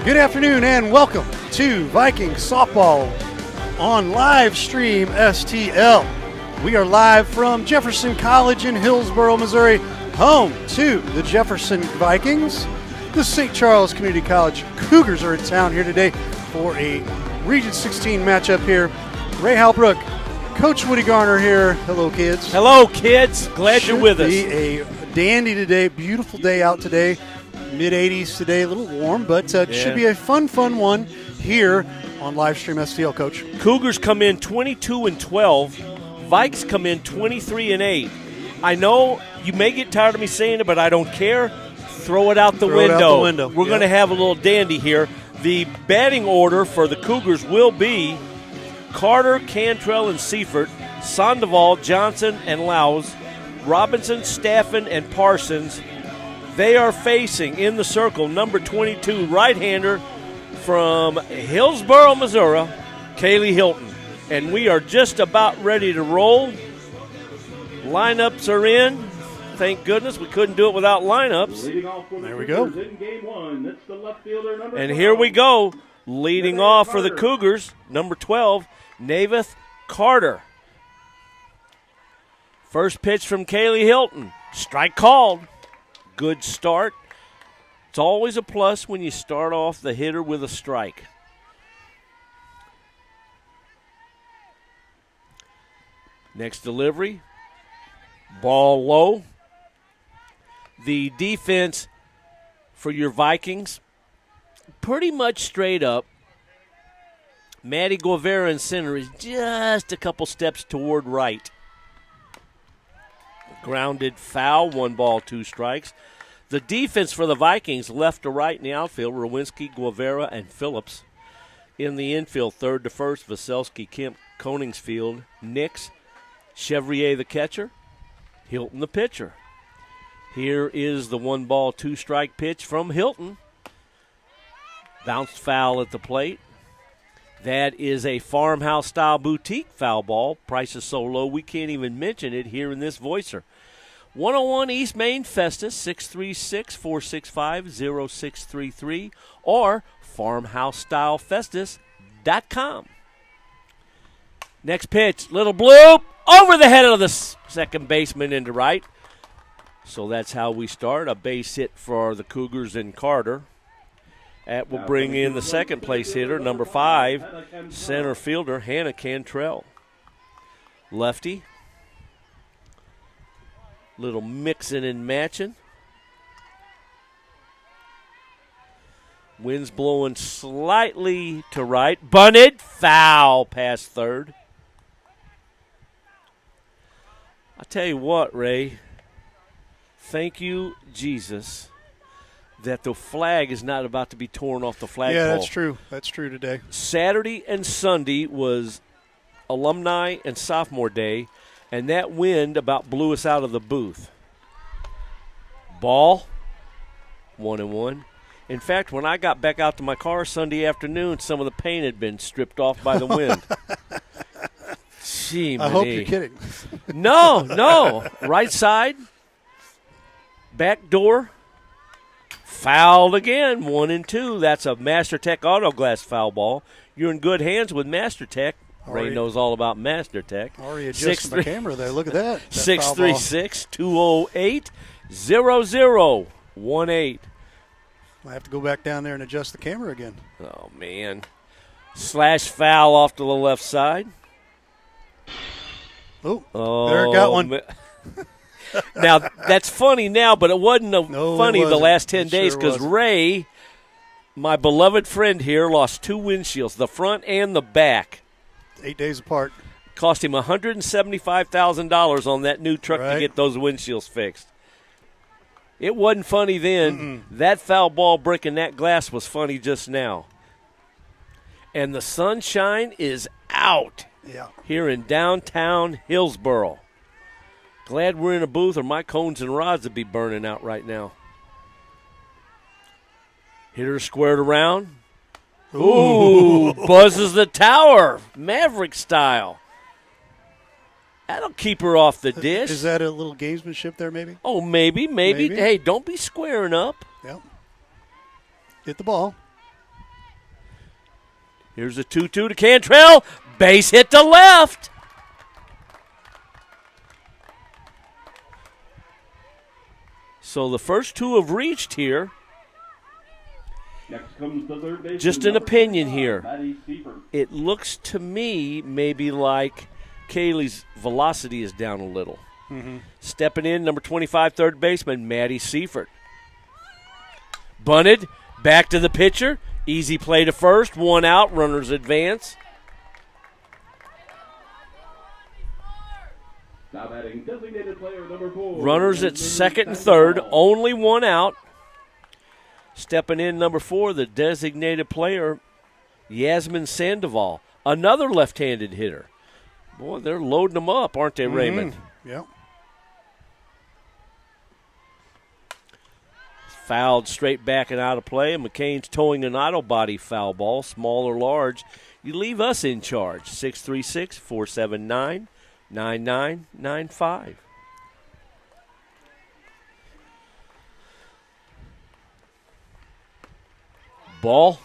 Good afternoon and welcome to Vikings softball on live stream STL. We are live from Jefferson College in Hillsboro, Missouri, home to the Jefferson Vikings. The St. Charles Community College Cougars are in town here today for a Region 16 matchup here. Ray Halbrook, Coach Woody Garner here. Hello, kids. Hello, kids. Glad you're with us. Should be a dandy today. Beautiful day out today. Mid-80s today, a little warm, but should be a fun one here on Livestream STL, Coach. Cougars come in 22-12. Vikes come in 23-8. I know you may get tired of me saying it, but I don't care. Throw it out the window. We're going to have a little dandy here. The batting order for the Cougars will be Carter, Cantrell, and Seifert, Sandoval, Johnson, and Laus, Robinson, Staffen, and Parsons. They are facing in the circle number 22, right-hander from Hillsboro, Missouri, Kaylee Hilton. And we are just about ready to roll. Lineups are in. Thank goodness we couldn't do it without lineups. There we go. And here we go. Leading off for the Cougars, number 12, Navith Carter. First pitch from Kaylee Hilton. Strike called. Good start. It's always a plus when you start off the hitter with a strike. Next delivery. Ball low. The defense for your Vikings, pretty much straight up. Maddie Guevara in center is just a couple steps toward right. Grounded foul, 1 ball, 2 strikes. The defense for the Vikings, left to right in the outfield, Rowinski, Guevara, and Phillips. In the infield, third to first, Vaselski, Kemp, Koningsfield, Nix, Chevrier the catcher, Hilton the pitcher. Here is the 1 ball, 2 strike pitch from Hilton. Bounced foul at the plate. That is a farmhouse-style boutique foul ball. Price is so low we can't even mention it here in this voicer. 101 East Main Festus, 636-465-0633, or farmhousestylefestus.com. Next pitch, little bloop, over the head of the second baseman into right. So that's how we start. A base hit for the Cougars and Carter. That will bring in the second place hitter, number 5, center fielder Hannah Cantrell. Lefty. Little mixing and matching. Wind's blowing slightly to right. Bunted. Foul past third. I tell you what, Ray. Thank you, Jesus, that the flag is not about to be torn off the flagpole. Yeah, that's true. That's true today. Saturday and Sunday was alumni and sophomore day, and that wind about blew us out of the booth. Ball, 1-1. In fact, when I got back out to my car Sunday afternoon, some of the paint had been stripped off by the wind. Gee, I hope you're kidding. No. Right side, back door. Fouled again, 1-2. That's a MasterTech Auto Glass foul ball. You're in good hands with MasterTech. Ray knows all about MasterTech. Already adjusted my camera there. Look at that. 636-208-0018. I have to go back down there and adjust the camera again. Oh, man. Slash foul off to the left side. Oh, there, got one. Now, that's funny now, but it wasn't funny the last 10 days because Ray, my beloved friend here, lost 2 windshields, the front and the back. 8 days apart. Cost him $175,000 on that new truck to get those windshields fixed. It wasn't funny then. That foul ball breaking that glass was funny just now. And the sunshine is out here in downtown Hillsboro. Glad we're in a booth or my cones and rods would be burning out right now. Hitter squared around. Ooh, buzzes the tower, Maverick style. That'll keep her off the dish. Is that a little gamesmanship there, maybe? Oh, maybe. Hey, don't be squaring up. Yep. Hit the ball. Here's a 2-2 to Cantrell. Base hit to left. So the first two have reached here. Next comes the third baseman, Just an opinion here. Maddie Seifert. It looks to me maybe like Kaylee's velocity is down a little. Mm-hmm. Stepping in, number 25, third baseman, Maddie Seifert. Bunted, back to the pitcher. Easy play to first, one out, runners advance. Now batting designated player number 4. Runners at second and third, only one out. Stepping in, number 4, the designated player, Yasmin Sandoval, another left-handed hitter. Boy, they're loading them up, aren't they, Raymond? Yep. Fouled straight back and out of play. McCain's towing an auto body foul ball, small or large. You leave us in charge, 636-479-9995. Ball.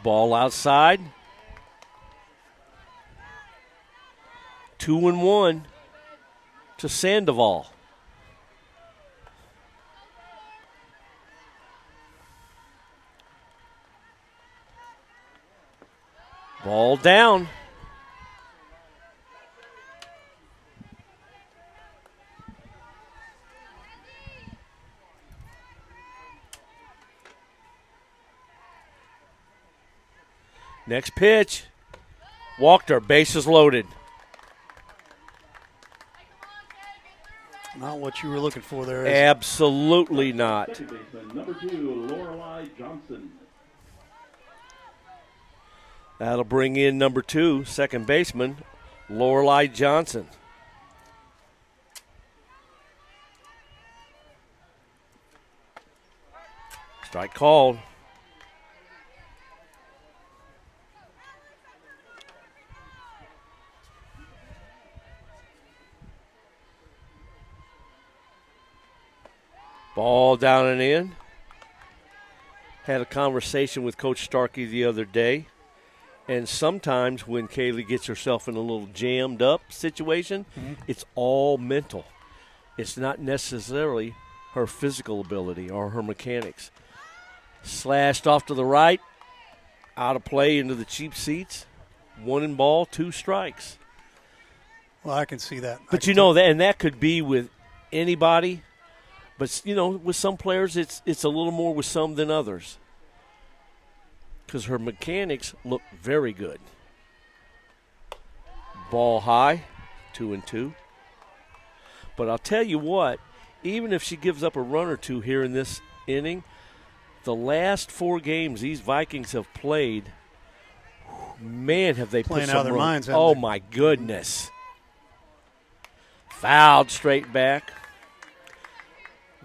Ball outside. 2-1 to Sandoval. Ball down. Next pitch. Walked her. Bases loaded. Not what you were looking for there. Absolutely not. Second baseman number 2, Lorelei Johnson. That'll bring in number 2, second baseman, Lorelei Johnson. Strike called. Ball down and in. Had a conversation with Coach Starkey the other day. And sometimes when Kaylee gets herself in a little jammed up situation, it's all mental. It's not necessarily her physical ability or her mechanics. Slashed off to the right, out of play into the cheap seats. 1 2 strikes. Well, I can see that. But you know that, and that could be with anybody. But, you know, with some players, it's a little more with some than others. Because her mechanics look very good. Ball high, 2-2. But I'll tell you what, even if she gives up a run or two here in this inning, the last 4 games these Vikings have played, man, have they playing put some out of their runs. minds. Oh, my goodness. Fouled straight back.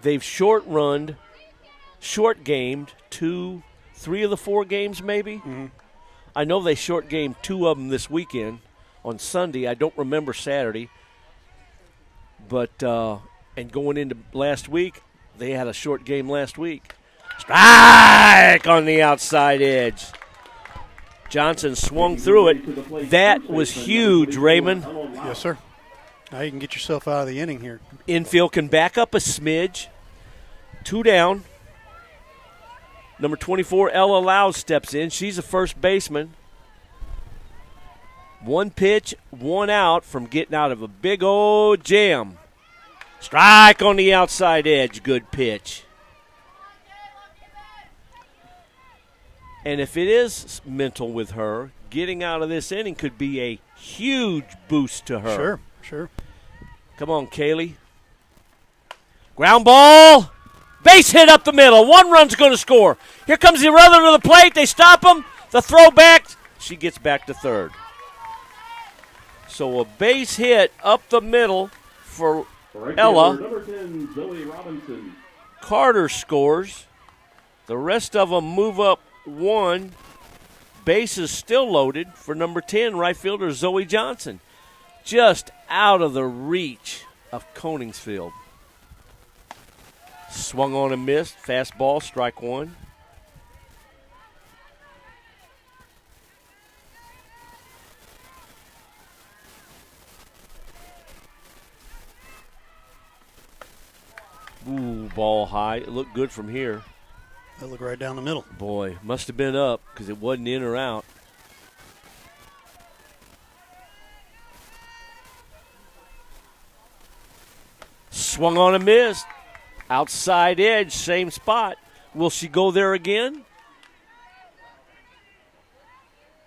They've short-gamed 3 of the 4 games maybe. Mm-hmm. I know they short-gamed 2 of them this weekend on Sunday. I don't remember Saturday. But, and going into last week, they had a short game last week. Strike on the outside edge. Johnson swung through it. That was huge, Raymond. Yes, sir. Now you can get yourself out of the inning here. Infield can back up a smidge. 2 down. Number 24, Ella Loud steps in. She's a first baseman. 1 pitch, 1 out from getting out of a big old jam. Strike on the outside edge. Good pitch. And if it is mental with her, getting out of this inning could be a huge boost to her. Sure. Come on, Kaylee. Ground ball. Base hit up the middle. 1 run's going to score. Here comes the other to the plate. They stop him. The throw back. She gets back to third. So a base hit up the middle for Right Ella. fielder, number 10, Zoe Robinson. Carter scores. The rest of them move up one. Bases still loaded for number 10, right fielder Zoe Johnson. Just out of the reach of Coningsfield. Swung on and missed. Fastball, strike one. Ooh, ball high. It looked good from here. That looked right down the middle. Boy, must have been up because it wasn't in or out. Swung on and missed. Outside edge, same spot. Will she go there again?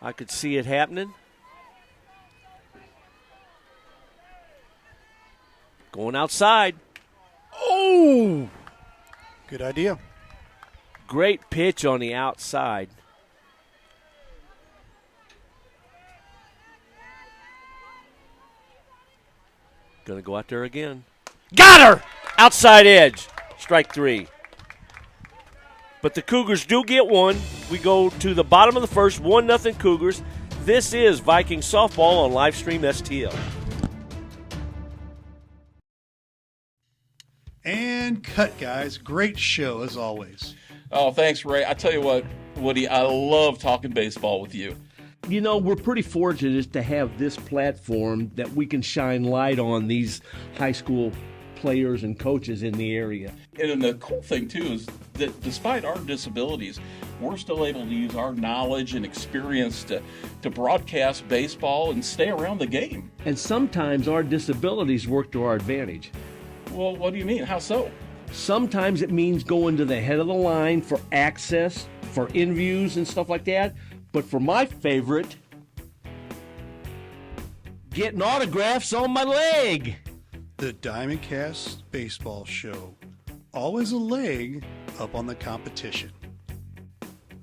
I could see it happening. Going outside. Oh! Good idea. Great pitch on the outside. Gonna go out there again. Got her! Outside edge. Strike three. But the Cougars do get one. We go to the bottom of the first, 1-0 Cougars. This is Viking softball on Livestream STL. And cut, guys. Great show, as always. Oh, thanks, Ray. I tell you what, Woody, I love talking baseball with you. You know, we're pretty fortunate to have this platform that we can shine light on these high school players and coaches in the area. And the cool thing, too, is that despite our disabilities, we're still able to use our knowledge and experience to broadcast baseball and stay around the game. And sometimes our disabilities work to our advantage. Well, what do you mean? How so? Sometimes it means going to the head of the line for access, for interviews and stuff like that. But for my favorite, getting autographs on my leg. The Diamondcast Baseball Show. Always a leg up on the competition.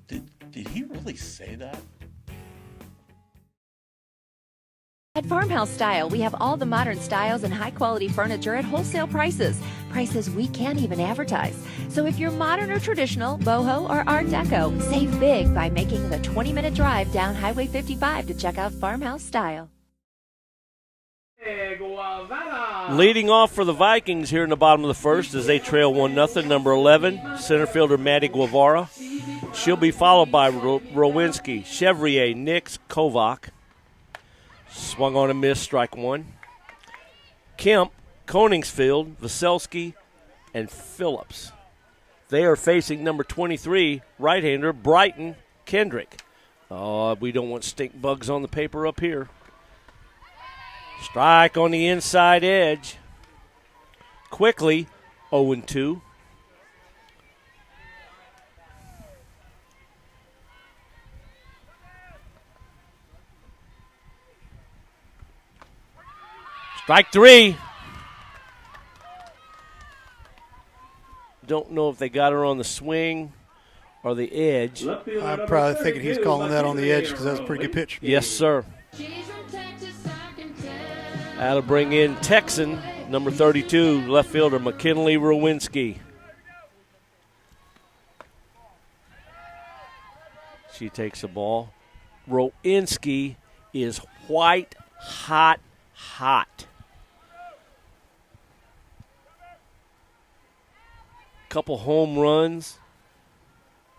Did he really say that? At Farmhouse Style, we have all the modern styles and high-quality furniture at wholesale prices. Prices we can't even advertise. So if you're modern or traditional, boho or art deco, save big by making the 20-minute drive down Highway 55 to check out Farmhouse Style. Leading off for the Vikings here in the bottom of the first as they trail 1-0, number 11, center fielder Maddie Guevara. She'll be followed by Rowinski, Chevrier, Nix, Kovac. Swung on and missed, strike one. Kemp, Coningsfield, Vaselski, and Phillips. They are facing number 23, right-hander Brighton Kendrick. Oh, we don't want stink bugs on the paper up here. Strike on the inside edge. Quickly, 0-2. Strike three. Don't know if they got her on the swing or the edge. I'm probably thinking he's calling that on the edge because that's a pretty good pitch. Yes, sir. That'll bring in Texan, number 32, left fielder McKinley Rowinski. She takes the ball. Rowinski is white hot. Couple home runs,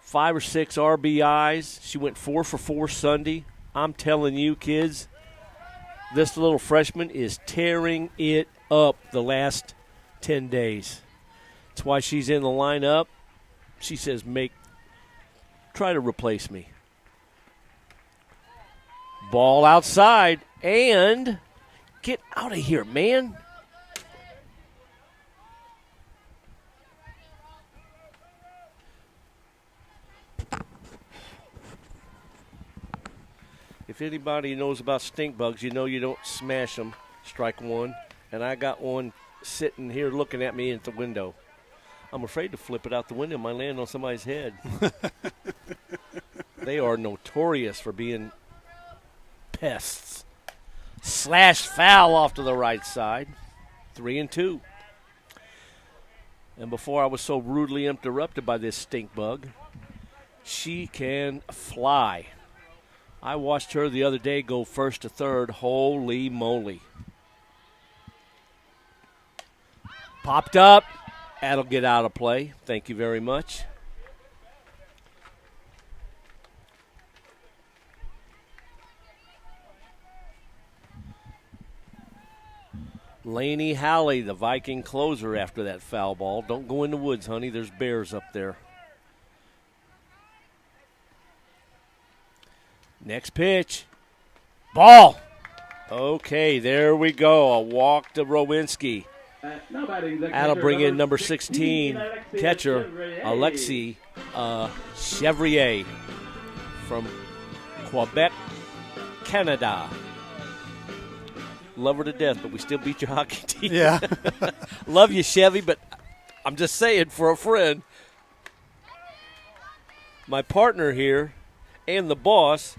5 or 6 RBIs. She went 4 for 4 Sunday. I'm telling you, kids, this little freshman is tearing it up the last 10 days. That's why she's in the lineup. She says, try to replace me. Ball outside, and get out of here, man. If anybody knows about stink bugs, you know you don't smash them. Strike one. And I got one sitting here looking at me at the window. I'm afraid to flip it out the window. It might land on somebody's head. They are notorious for being pests. Slash foul off to the right side. 3-2. And before I was so rudely interrupted by this stink bug, she can fly. I watched her the other day go first to third. Holy moly. Popped up. That'll get out of play. Thank you very much. Laney Halley, the Viking closer after that foul ball. Don't go in the woods, honey. There's bears up there. Next pitch. Ball. Okay, there we go. A walk to Rowinski. That'll bring in number 16 catcher, Alexi Chevrier from Quebec, Canada. Love her to death, but we still beat your hockey team. Yeah. Love you, Chevy, but I'm just saying for a friend. My partner here and the boss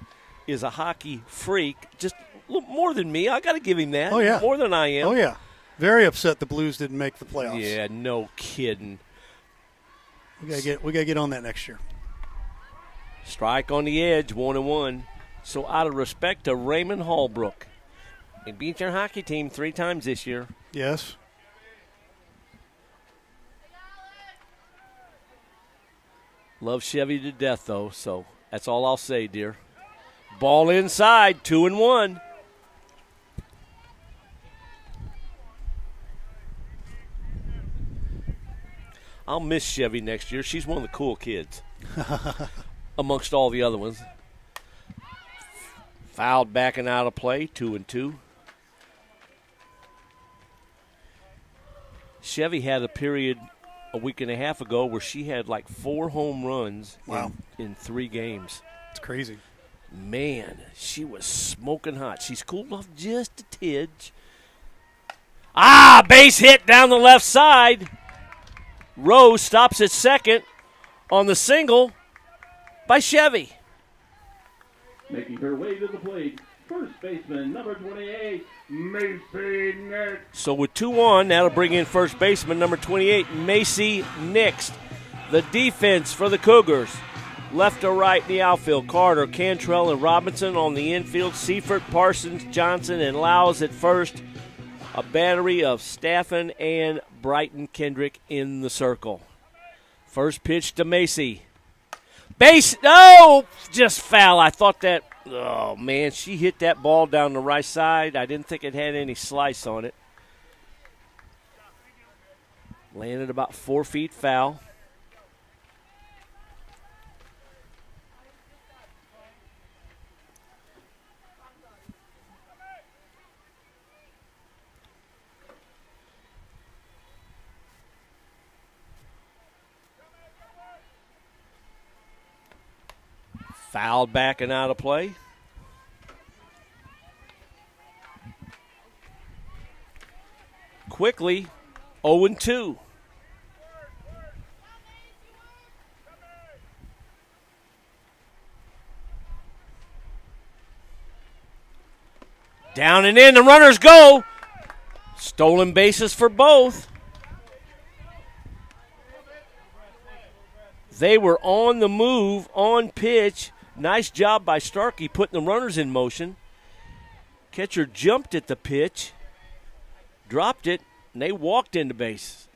is a hockey freak, just a little more than me. I got to give him that. Oh, yeah. More than I am. Oh, yeah. Very upset the Blues didn't make the playoffs. Yeah, no kidding. We gotta get on that next year. Strike on the edge, 1-1. So out of respect to Raymond Hallbrook, he beat your hockey team 3 times this year. Yes. Love Chevy to death, though, so that's all I'll say, dear. Ball inside, 2-1. I'll miss Chevy next year. She's one of the cool kids amongst all the other ones. Fouled back and out of play, 2-2. Chevy had a period a week and a half ago where she had like 4 home runs in 3 games. It's crazy. Man, she was smoking hot. She's cooled off just a tidge. Base hit down the left side. Rose stops at second on the single by Chevy. Making her way to the plate, first baseman, number 28, Macy Nix. So with 2 on, that'll bring in first baseman, number 28, Macy Nix. The defense for the Cougars. Left to right in the outfield, Carter, Cantrell, and Robinson on the infield. Seifert, Parsons, Johnson, and Lowes at first. A battery of Staffen and Brighton Kendrick in the circle. First pitch to Macy. Base, no, just foul. I thought that, oh, man, she hit that ball down the right side. I didn't think it had any slice on it. Landed about 4 feet foul. Fouled back and out of play. Quickly, 0-2. Down and in, the runners go. Stolen bases for both. They were on the move, on pitch. Nice job by Starkey putting the runners in motion. Catcher jumped at the pitch, dropped it, and they walked into base.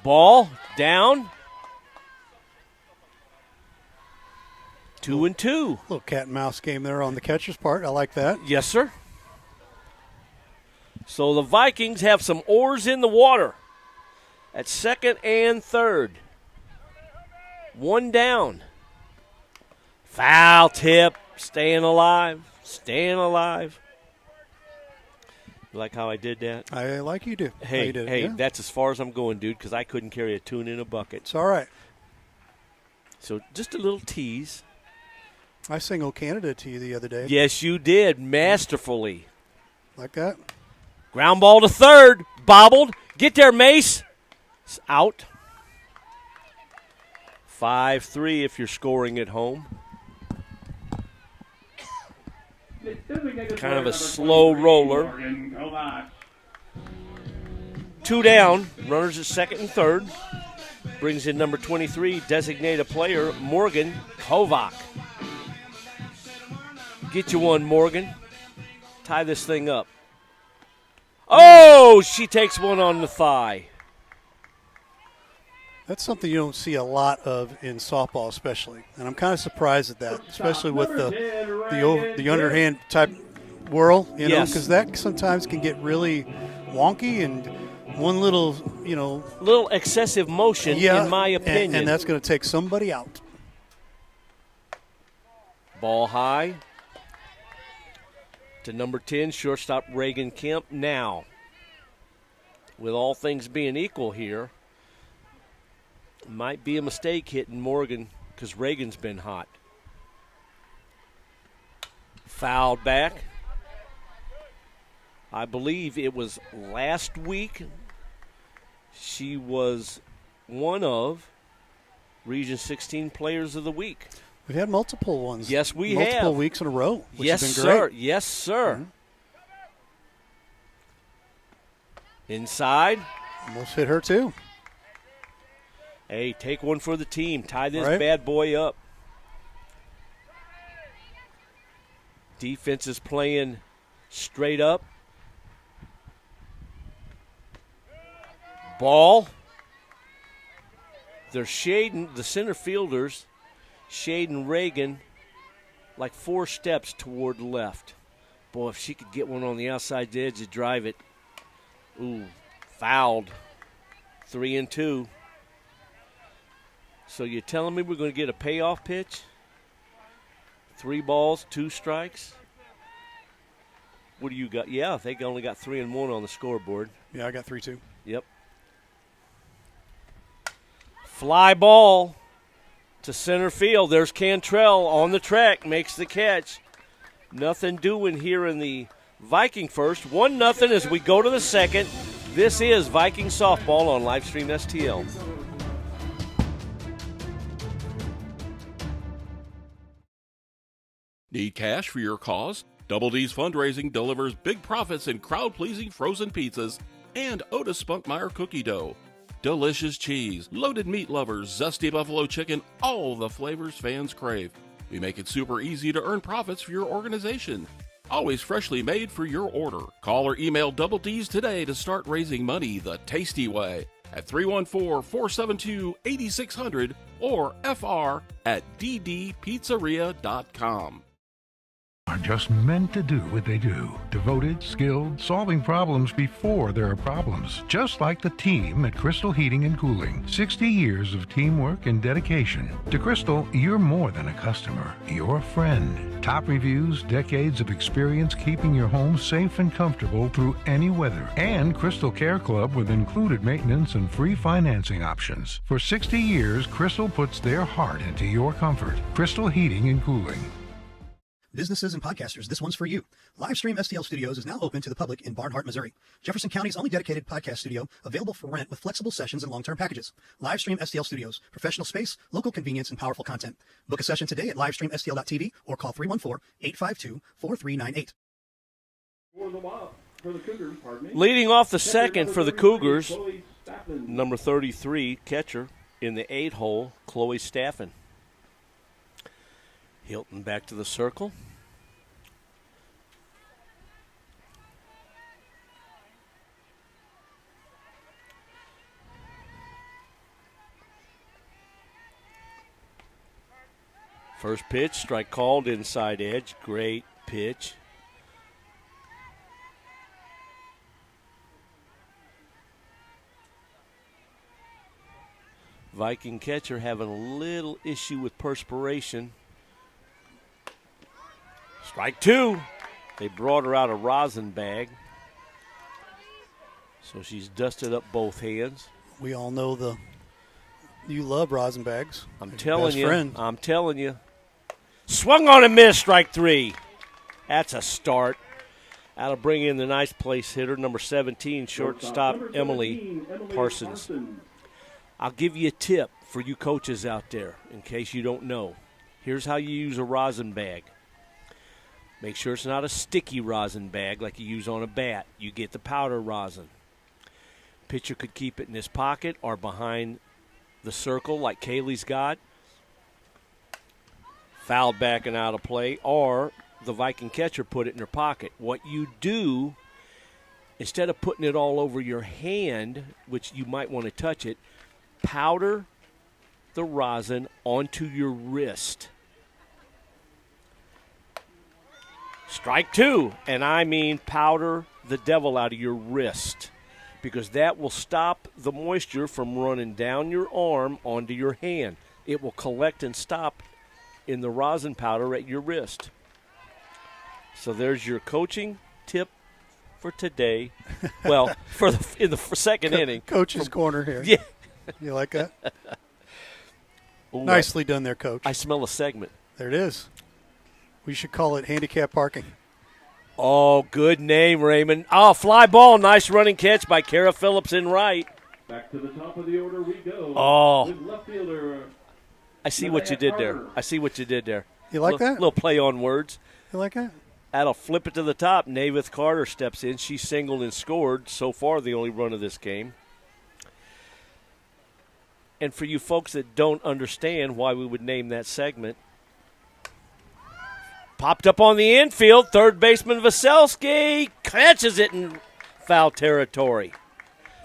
Ball down. 2-2. Little cat and mouse game there on the catcher's part. I like that. Yes, sir. So the Vikings have some oars in the water at second and third. 1 down. Foul tip. Staying alive. Staying alive. You like how I did that? I like you do. Hey, Yeah. That's as far as I'm going, dude, because I couldn't carry a tune in a bucket. It's all right. So just a little tease. I singled Canada to you the other day. Yes, you did. Masterfully. Like that? Ground ball to third. Bobbled. Get there, Mace. It's out. 5-3 if you're scoring at home. Kind of a slow roller. 2 down. Runners at second and third. brings in number 23, designated player Morgan Kovac. Get you one, Morgan. Tie this thing up. Oh, she takes one on the thigh. That's something you don't see a lot of in softball, especially, and I'm kind of surprised at that, especially with the underhand type whirl, because that sometimes can get really wonky and one little, little excessive motion, in my opinion, and that's going to take somebody out. Ball high to number 10, shortstop Reagan Kemp. Now, with all things being equal here, might be a mistake hitting Morgan because Reagan's been hot. Fouled back. I believe it was last week. She was one of Region 16 Players of the Week. We've had multiple ones. Yes, we have. Multiple weeks in a row, which yes, has been great. Sir. Yes, sir. Mm-hmm. Inside. Almost hit her, too. Hey, take one for the team. Tie this bad boy up. Defense is playing straight up. Ball. They're shading, the center fielders, shading Reagan like 4 steps toward the left. Boy, if she could get one on the outside edge to drive it. Ooh, fouled. 3-2. So you're telling me we're going to get a payoff pitch? 3 balls, 2 strikes? What do you got? Yeah, they only got 3 and 1 on the scoreboard. Yeah, I got 3-2. Yep. Fly ball to center field. There's Cantrell on the track, makes the catch. Nothing doing here in the Viking first. 1-0 as we go to the second. This is Viking softball on Livestream STL. Need cash for your cause? Double D's Fundraising delivers big profits in crowd-pleasing frozen pizzas and Otis Spunkmeyer cookie dough. Delicious cheese, loaded meat lovers, zesty buffalo chicken, all the flavors fans crave. We make it super easy to earn profits for your organization. Always freshly made for your order. Call or email Double D's today to start raising money the tasty way at 314-472-8600 or fr@ddpizzeria.com. Are just meant to do what they do. Devoted, skilled, solving problems before there are problems. Just like the team at Crystal Heating and Cooling. 60 years of teamwork and dedication. To Crystal, you're more than a customer. You're a friend. Top reviews, decades of experience keeping your home safe and comfortable through any weather. And Crystal Care Club with included maintenance and free financing options. For 60 years, Crystal puts their heart into your comfort. Crystal Heating and Cooling. Businesses and podcasters, this one's for you. Livestream STL Studios is now open to the public in Barnhart, Missouri. Jefferson County's only dedicated podcast studio, available for rent with flexible sessions and long-term packages. Livestream STL Studios, professional space, local convenience, and powerful content. Book a session today at livestreamstl.tv or call 314-852-4398. Leading off the second for the Cougars, number 33 catcher in the 8-hole, Chloe Staffen. Hilton back to the circle. First pitch, strike called, inside edge. Great pitch. Viking catcher having a little issue with perspiration. Strike 2. They brought her out a rosin bag. So she's dusted up both hands. We all know you love rosin bags. I'm telling you. Swung on and missed, strike 3. That's a start. That'll bring in the nice place hitter, number 17, shortstop Emily Parsons. I'll give you a tip for you coaches out there in case you don't know. Here's how you use a rosin bag. Make sure it's not a sticky rosin bag like you use on a bat. You get the powder rosin. Pitcher could keep it in his pocket or behind the circle like Kaylee's got, fouled back and out of play, or the Viking catcher put it in her pocket. What you do, instead of putting it all over your hand, which you might want to touch it, powder the rosin onto your wrist. Strike two, and I mean powder the devil out of your wrist, because that will stop the moisture from running down your arm onto your hand. It will collect and stop in the rosin powder at your wrist. So there's your coaching tip for today. Well, for the second inning. Coach's corner here. Yeah. You like that? Ooh, Nicely done there, Coach. I smell a segment. There it is. We should call it handicap parking. Oh, good name, Raymond. Oh, fly ball. Nice running catch by Kara Phillips in right. Back to the top of the order we go. Oh. With left fielder. I see what you did there. I see what you did there. You like that? Little play on words. You like that? That'll flip it to the top. Navith Carter steps in. She singled and scored. So far, the only run of this game. And for you folks that don't understand why we would name that segment, popped up on the infield. Third baseman Vaselski catches it in foul territory.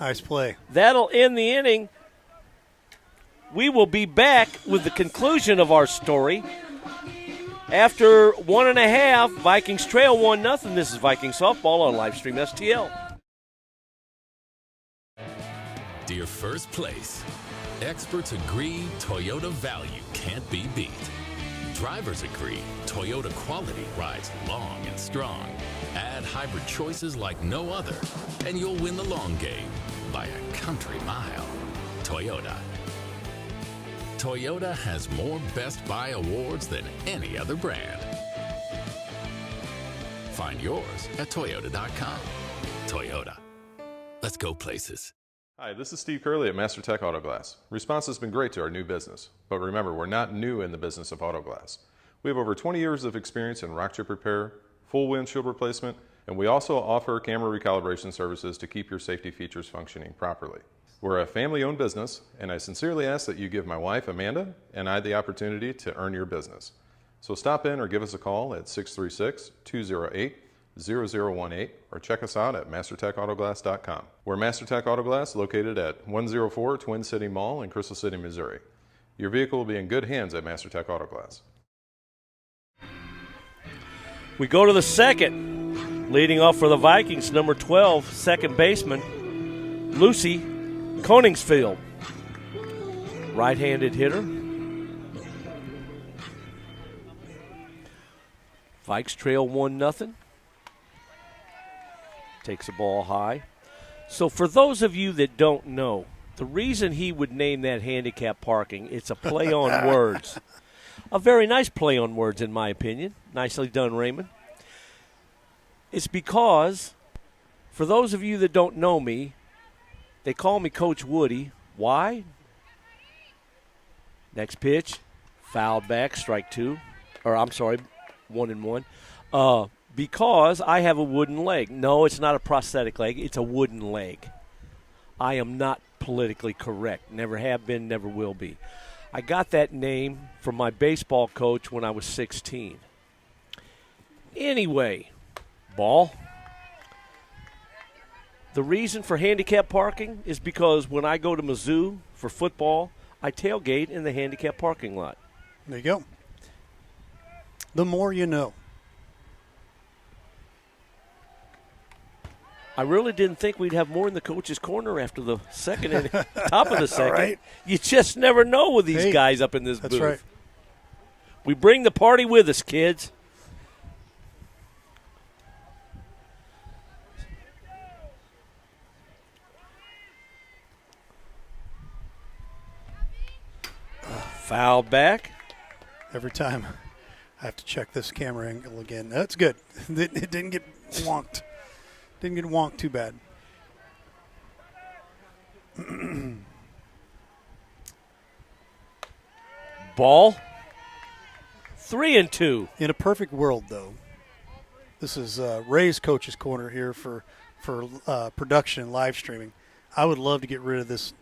Nice play. That'll end the inning. We will be back with the conclusion of our story. After 1.5, Vikings trail 1-0. This is Viking Softball on Livestream STL. Dear First Place, experts agree Toyota value can't be beat. Drivers agree Toyota quality rides long and strong. Add hybrid choices like no other, and you'll win the long game by a country mile. Toyota. Toyota has more Best Buy awards than any other brand. Find yours at Toyota.com. Toyota. Let's go places. Hi, this is Steve Curley at MasterTech Auto Glass. Response has been great to our new business, but remember, we're not new in the business of auto glass. We have over 20 years of experience in rock chip repair, full windshield replacement, and we also offer camera recalibration services to keep your safety features functioning properly. We're a family-owned business, and I sincerely ask that you give my wife, Amanda, and I the opportunity to earn your business. So stop in or give us a call at 636-208-0018 or check us out at MasterTechAutoglass.com. We're MasterTech Auto Glass, located at 104 Twin City Mall in Crystal City, Missouri. Your vehicle will be in good hands at MasterTech Auto Glass. We go to the second. Leading off for the Vikings, number 12, second baseman, Lucy Koningsfield. Right-handed hitter. Vikes trail 1-0. Takes the ball high. So for those of you that don't know, the reason he would name that handicap parking, it's a play on words. A very nice play on words, in my opinion. Nicely done, Raymond. It's because, for those of you that don't know me, they call me Coach Woody. Why? Next pitch, fouled back, strike two. Or, I'm sorry, 1-1. Because I have a wooden leg. No, it's not a prosthetic leg. It's a wooden leg. I am not politically correct. Never have been, never will be. I got that name from my baseball coach when I was 16. Anyway, ball. The reason for handicap parking is because when I go to Mizzou for football, I tailgate in the handicap parking lot. There you go. The more you know. I really didn't think we'd have more in the coach's corner after the second inning, top of the second. Right. You just never know with these guys up in this booth. That's right. We bring the party with us, kids. Foul back. Every time I have to check this camera angle again. That's good. It didn't get wonked. Didn't get wonked too bad. Ball. 3-2. In a perfect world, though, this is Ray's coach's corner here for production and live streaming. I would love to get rid of this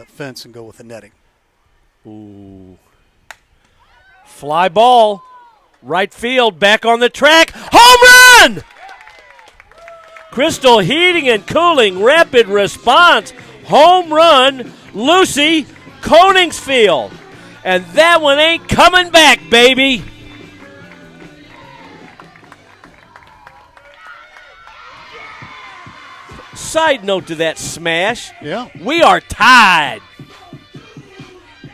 fence and go with the netting. Ooh. Fly ball. Right field, back on the track. Home run! Crystal Heating and Cooling, rapid response. Home run, Lucy Koningsfield. And that one ain't coming back, baby. Side note to that smash. Yeah. We are tied.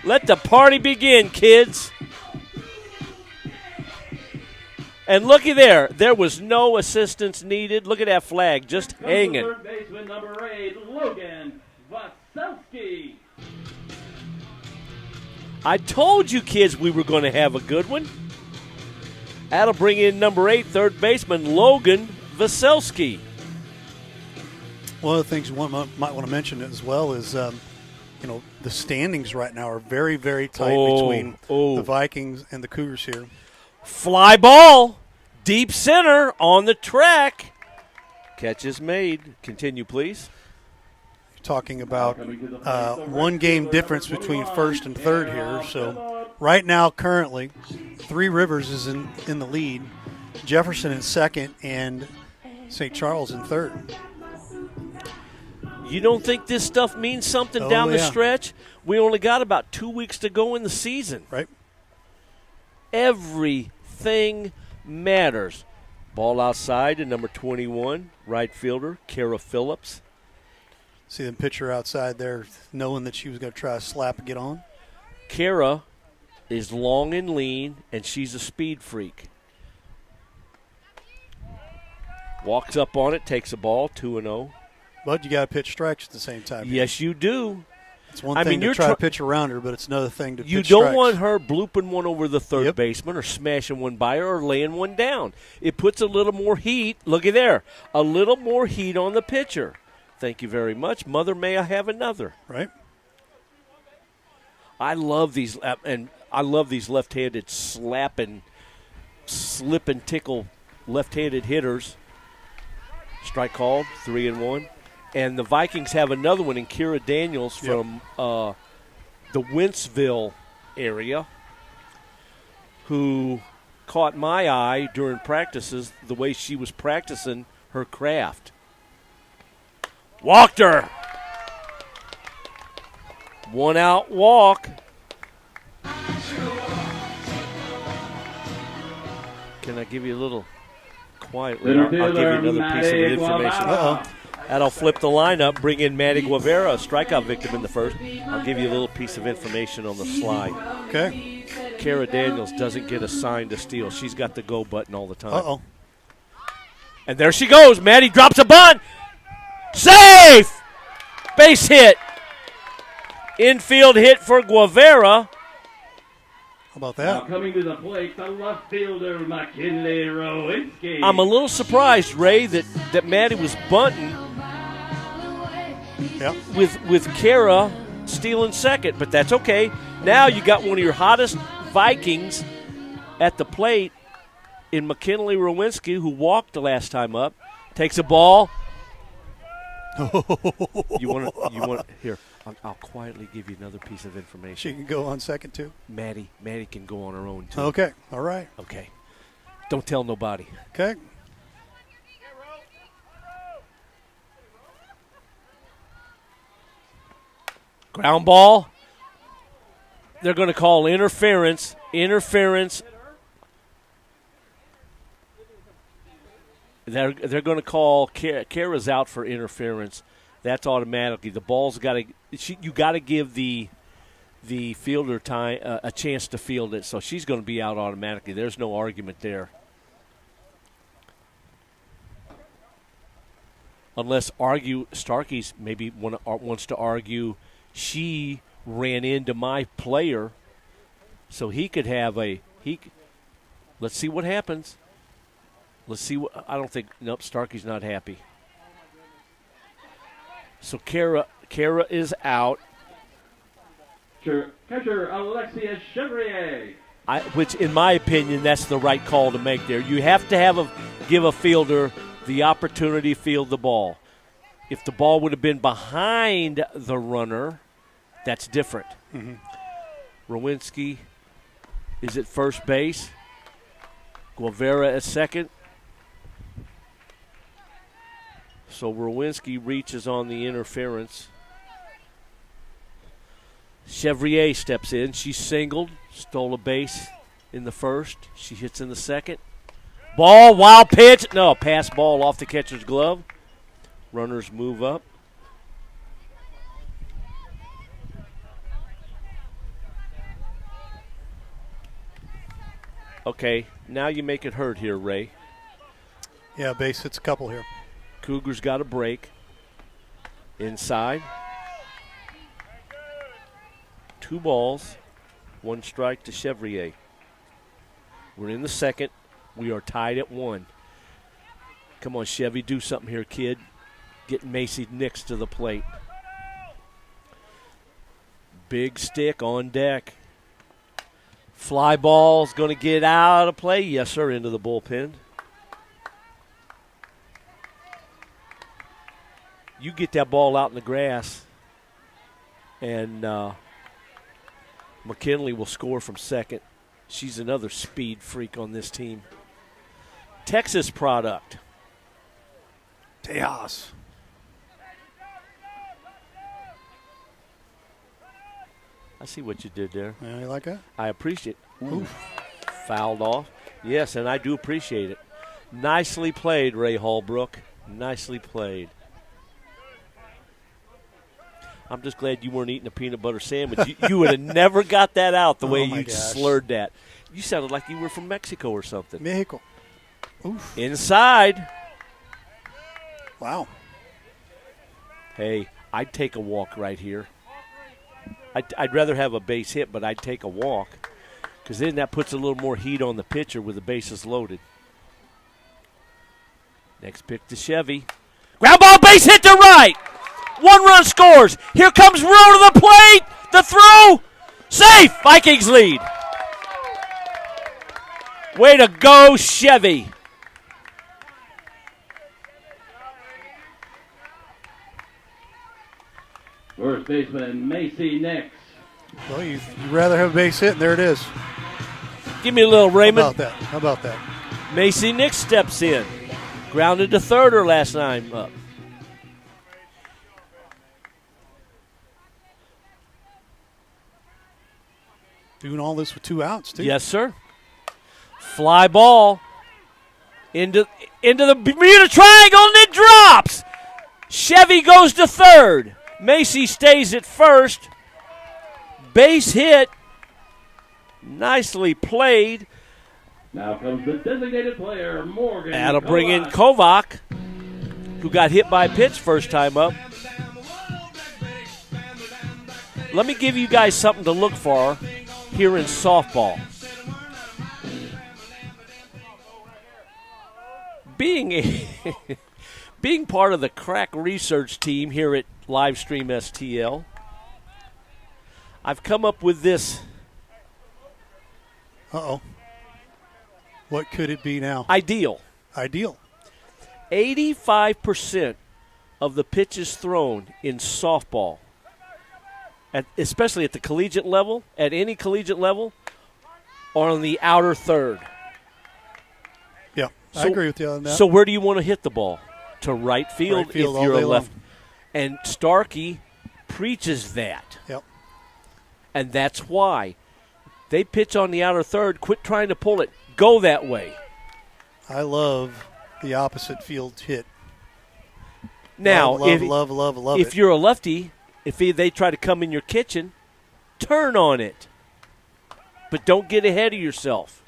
Let the party begin, kids. And looky there. There was no assistance needed. Look at that flag just hanging. Third baseman number 8, Logan Vaselski. I told you kids we were going to have a good one. That'll bring in number 8, third baseman Logan Vaselski. One of the things you might want to mention as well is, the standings right now are very, very tight between the Vikings and the Cougars here. Fly ball, deep center on the track. Catch is made. Continue, please. You're talking about one game difference between first and third here. So right now, currently, Three Rivers is in the lead, Jefferson in second, and St. Charles in third. You don't think this stuff means something down the stretch? We only got about 2 weeks to go in the season. Right. Everything matters. Ball outside to number 21, right fielder, Kara Phillips. See the pitcher outside there knowing that she was going to try to slap and get on. Kara is long and lean, and she's a speed freak. Walks up on it, takes a ball, 2-0. But you got to pitch strikes at the same time. Yes, you do. It's one thing to try to pitch around her, but it's another thing to pitch strikes. You don't want her blooping one over the third baseman or smashing one by her or laying one down. It puts a little more heat. Looky there. A little more heat on the pitcher. Thank you very much. Mother, may I have another? Right. I love these, and I love these left-handed slip and tickle left-handed hitters. Strike called, 3-1. And the Vikings have another one in Kira Daniels from the Wentzville area, who caught my eye during practices the way she was practicing her craft. Walked her. 1 out walk. Can I give you a little quietly? I'll give you another piece of information. Uh-oh. That'll flip the lineup, bring in Maddie Guevara, a strikeout victim in the first. I'll give you a little piece of information on the slide. Okay. Kara Daniels doesn't get assigned to steal. She's got the go button all the time. Uh-oh. And there she goes. Maddie drops a bunt. Safe! Base hit. Infield hit for Guevara. How about that? Now coming to the plate, the left fielder, McKinley Rowinski. I'm a little surprised, Ray, that Maddie was bunting with Kara stealing second, but that's okay. Now you got one of your hottest Vikings at the plate in McKinley Rowinski, who walked the last time up, takes a ball. You want here? I'll quietly give you another piece of information. She can go on second too. Maddie can go on her own too. Okay, all right. Okay, don't tell nobody. Okay. Ground ball. They're going to call interference. Interference. They're going to call Kara's out for interference. That's automatically the ball's got to. You got to give the fielder time a chance to field it. So she's going to be out automatically. There's no argument there. Unless Starkey's maybe wants to argue she ran into my player, so he could have let's see what happens. Let's see what I don't think. Nope, Starkey's not happy. So Kara is out. Catcher Alexia Chevrier. Which, in my opinion, that's the right call to make there. You have to give a fielder the opportunity to field the ball. If the ball would have been behind the runner, that's different. Mm-hmm. Rowinski is at first base. Guevara at second. So Rowinski reaches on the interference. Chevrier steps in. She singled, stole a base in the first. She hits in the second. Ball, wild pitch. No, pass ball off the catcher's glove. Runners move up. Okay, now you make it hurt here, Ray. Yeah, base hits a couple here. Cougars got a break. Inside. 2 balls, 1 strike to Chevrier. We're in the second. We are tied at 1. Come on, Chevy, do something here, kid. Get Macy Nix to the plate. Big stick on deck. Fly ball's going to get out of play. Yes, sir, into the bullpen. You get that ball out in the grass, and McKinley will score from second. She's another speed freak on this team. Texas product. Tejas. I see what you did there. Yeah, you like that? I appreciate it. Oof. Fouled off. Yes, and I do appreciate it. Nicely played, Ray Hallbrook. Nicely played. I'm just glad you weren't eating a peanut butter sandwich. You would have never got that out the way you slurred that. You sounded like you were from Mexico or something. Mexico. Oof. Inside. Wow. Hey, I'd take a walk right here. I'd rather have a base hit, but I'd take a walk because then that puts a little more heat on the pitcher with the bases loaded. Next pick to Chevy. Ground ball, base hit to right. 1 run scores. Here comes Rowe to the plate. The throw. Safe. Vikings lead. Way to go, Chevy. First baseman Macy Nix. Well, you'd rather have a base hit, and there it is. Give me a little Raymond. How about that? Macy Nix steps in. Grounded to third her last time up. Doing all this with 2 outs, too. Yes, sir. Fly ball into the Bermuda Triangle, and it drops. Chevy goes to third. Macy stays at first. Base hit. Nicely played. Now comes the designated player, Morgan. That'll bring in Kovac, who got hit by a pitch first time up. Let me give you guys something to look for here in softball. Being part of the crack research team here at Livestream STL, I've come up with this. Uh-oh. What could it be now? Ideal. 85% of the pitches thrown in softball, especially at the collegiate level, at any collegiate level, are on the outer third. Yeah, I agree with you on that. So where do you want to hit the ball? To right field, if you're a left. And Starkey preaches that. Yep. And that's why they pitch on the outer third. Quit trying to pull it. Go that way. I love the opposite field hit. Now, love if you're a lefty, if they try to come in your kitchen, turn on it. But don't get ahead of yourself.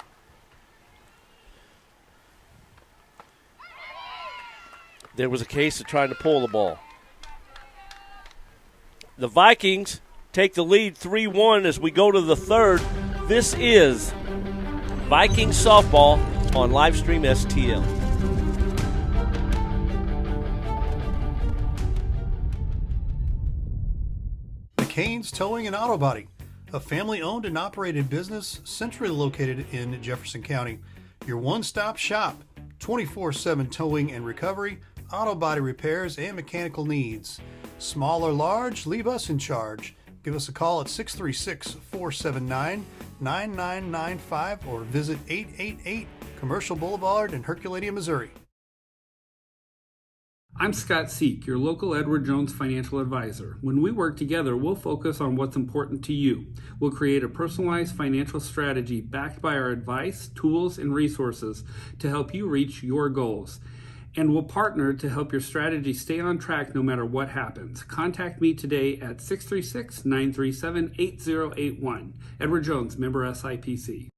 There was a case of trying to pull the ball. The Vikings take the lead 3-1 as we go to the third. This is Vikings softball on Livestream STL. McCain's Towing and Auto Body, a family-owned and operated business centrally located in Jefferson County. Your one-stop shop, 24/7 towing and recovery, auto body repairs, and mechanical needs. Small or large, leave us in charge. Give us a call at 636-479-9995 or visit 888 Commercial Boulevard in Herculaneum, Missouri. I'm Scott Seek, your local Edward Jones financial advisor. When we work together, we'll focus on what's important to you. We'll create a personalized financial strategy backed by our advice, tools, and resources to help you reach your goals. And we'll partner to help your strategy stay on track no matter what happens. Contact me today at 636-937-8081. Edward Jones, member SIPC.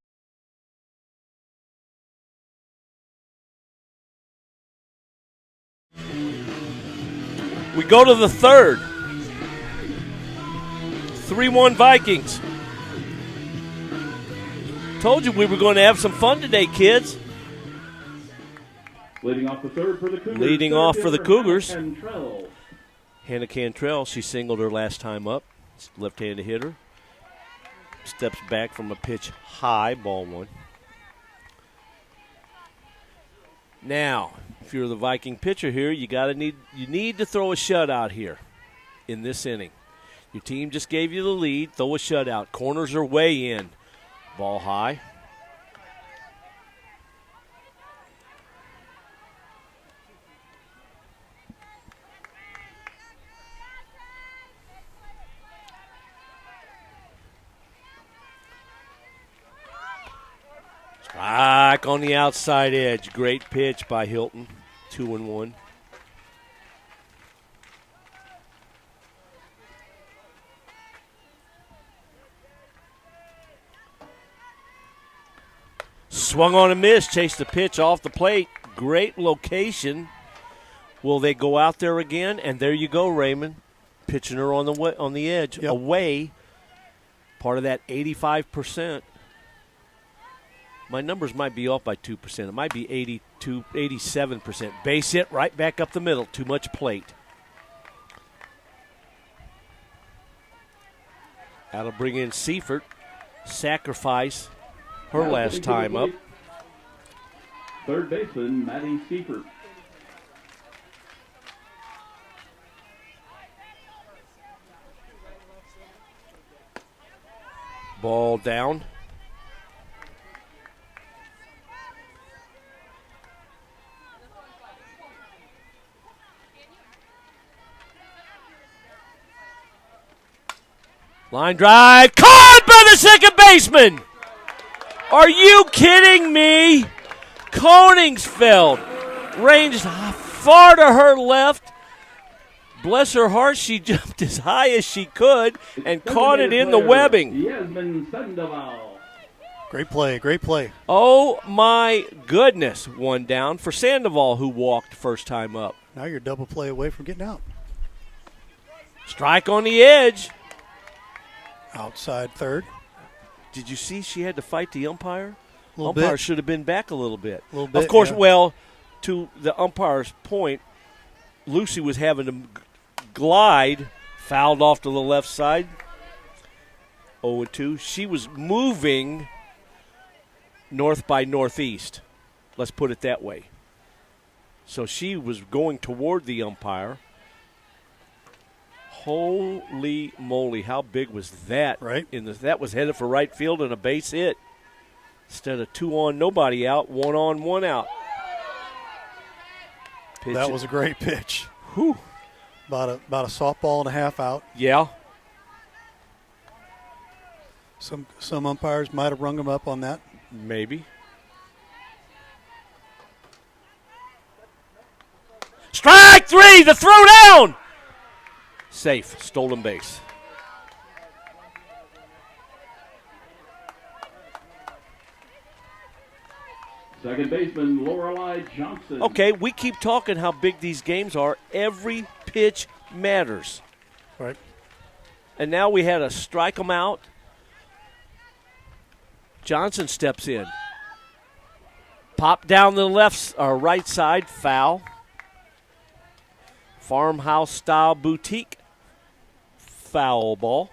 We go to the third. 3-1 Vikings. Told you we were going to have some fun today, kids. Leading off the third for the Cougars. Leading off for the Cougars. Hannah Cantrell, she singled her last time up. Left-handed hitter. Steps back from a pitch high, ball one. Now, if you're the Viking pitcher here, you need to throw a shutout here in this inning. Your team just gave you the lead. Throw a shutout. Corners are way in. Ball high. Strike on the outside edge. Great pitch by Hilton. 2-1. Swung on a miss. Chased the pitch off the plate. Great location. Will they go out there again? And there you go, Raymond. Pitching her on the edge. Yep. Away. Part of that 85%. My numbers might be off by 2%. It might be 82, 87%. Base hit right back up the middle. Too much plate. That'll bring in Seifert. Sacrifice her last time up. Third baseman, Maddie Seifert. Ball down. Line drive, caught by the second baseman. Are you kidding me? Koningsfeld ranged far to her left. Bless her heart, she jumped as high as she could and caught it in the webbing. Great play, great play. Oh, my goodness. One down for Sandoval, who walked first time up. Now you're double play away from getting out. Strike on the edge. Outside third. Did you see she had to fight the umpire? Umpire bit. Should have been back a little bit. Of course, yeah. Well, to the umpire's point, Lucy was having to glide, fouled off to the left side. 0-2. She was moving north by northeast. Let's put it that way. So she was going toward the umpire. Holy moly, how big was that? Right. That was headed for right field and a base hit. Instead of 2 on, nobody out, 1 on, 1 out. That was a great pitch. Whew. About a softball and a half out. Yeah. Some umpires might have rung them up on that. Maybe. Strike 3, the throwdown! Safe, stolen base. Second baseman, Lorelei Johnson. Okay, we keep talking how big these games are. Every pitch matters. Right. And now we had a strike them out. Johnson steps in. Pop down the left or right side, foul. Farmhouse style boutique, foul ball.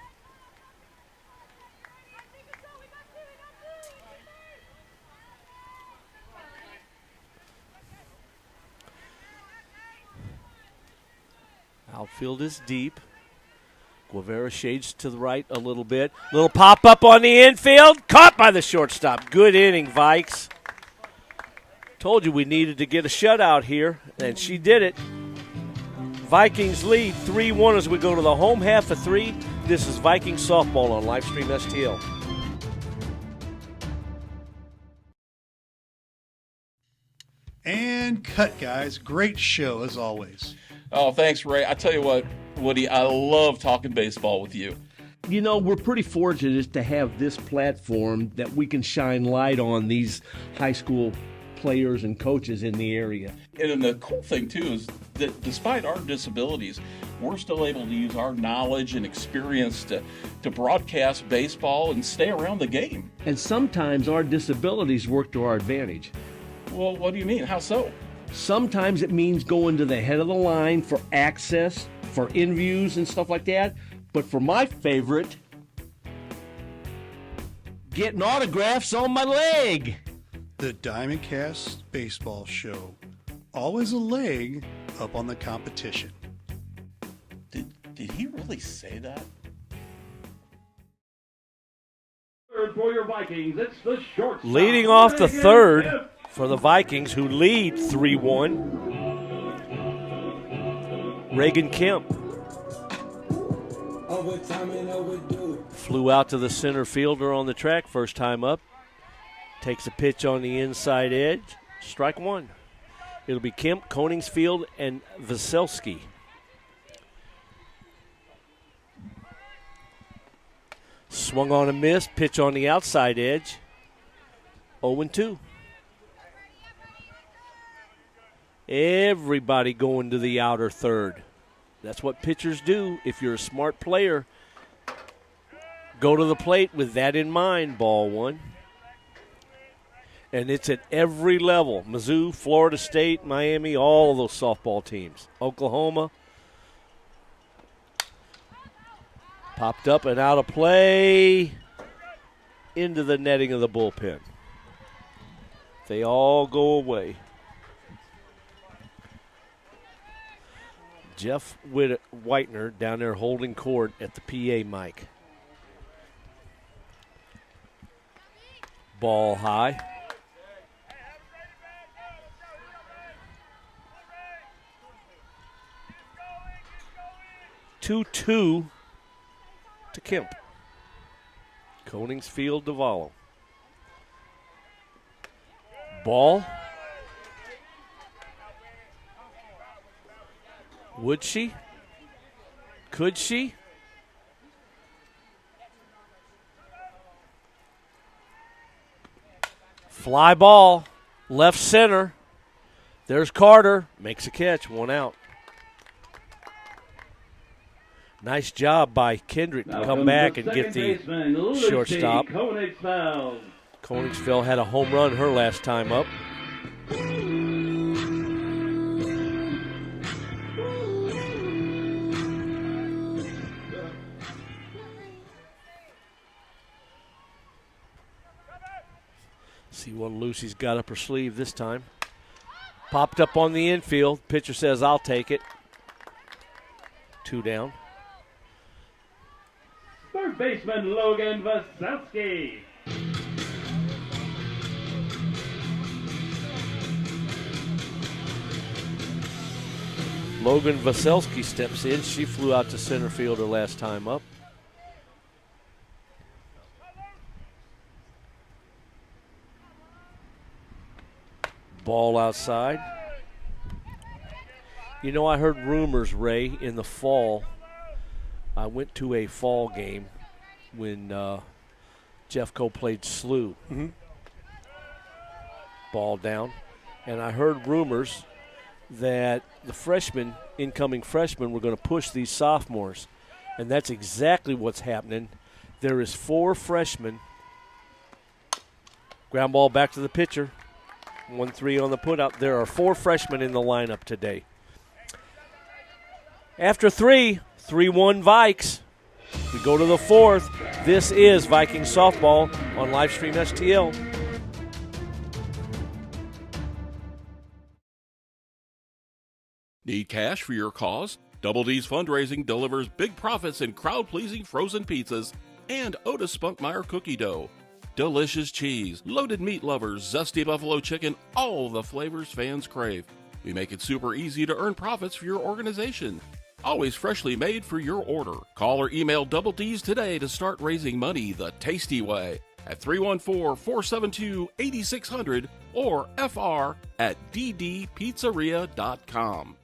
Outfield is deep. Guevara shades to the right a little bit. Little pop-up on the infield. Caught by the shortstop. Good inning, Vikes. Told you we needed to get a shutout here, and she did it. Vikings lead 3-1 as we go to the home half of 3. This is Vikings softball on Livestream STL. And cut, guys. Great show, as always. Oh, thanks, Ray. I tell you what, Woody, I love talking baseball with you. You know, we're pretty fortunate to have this platform that we can shine light on these high school players and coaches in the area. And the cool thing, too, is that despite our disabilities, we're still able to use our knowledge and experience to broadcast baseball and stay around the game. And sometimes our disabilities work to our advantage. Well, what do you mean? How so? Sometimes it means going to the head of the line for access, for interviews and stuff like that. But for my favorite, getting autographs on my leg. The Diamondcast Baseball Show. Always a leg up on the competition. Did he really say that? Third for your Vikings, it's the shortstop. Leading off the third for the Vikings, who lead 3-1. Reagan Kemp flew out to the center fielder on the track first time up. Takes a pitch on the inside edge. Strike one. It'll be Kemp, Koningsfield, and Vasilski. Swung on a miss. Pitch on the outside edge. 0-2. Everybody going to the outer third. That's what pitchers do. If you're a smart player, go to the plate with that in mind. Ball one. And it's at every level. Mizzou, Florida State, Miami, all of those softball teams. Oklahoma. Popped up and out of play. Into the netting of the bullpen. They all go away. Jeff Whitener down there holding court at the PA mic. Ball high. 2-2 to Kemp. Koningsfield to Vallo. Ball. Would she? Could she? Fly ball. Left center. There's Carter. Makes a catch. One out. Nice job by Kendrick to come back and get the shortstop. Koningsville had a home run her last time up. See what Lucy's got up her sleeve this time. Popped up on the infield. Pitcher says, I'll take it. 2 down. Third baseman Logan Vasilski. Logan Vasilski steps in. She flew out to center field her last time up. Ball outside. You know, I heard rumors, Ray, in the fall. I went to a fall game when Jeffco played SLU. Mm-hmm. Ball down. And I heard rumors that the incoming freshmen, were going to push these sophomores. And that's exactly what's happening. There is 4 freshmen. Ground ball back to the pitcher. 1-3 on the putout. There are 4 freshmen in the lineup today. After 3, 3-1 Vikes. We go to the 4th. This is Viking softball on Livestream STL. Need cash for your cause? Double D's Fundraising delivers big profits in crowd-pleasing frozen pizzas and Otis Spunkmeyer cookie dough. Delicious cheese, loaded meat lovers, zesty buffalo chicken, all the flavors fans crave. We make it super easy to earn profits for your organization. Always freshly made for your order. Call or email Double D's today to start raising money the tasty way at 314-472-8600 or fr@ddpizzeria.com.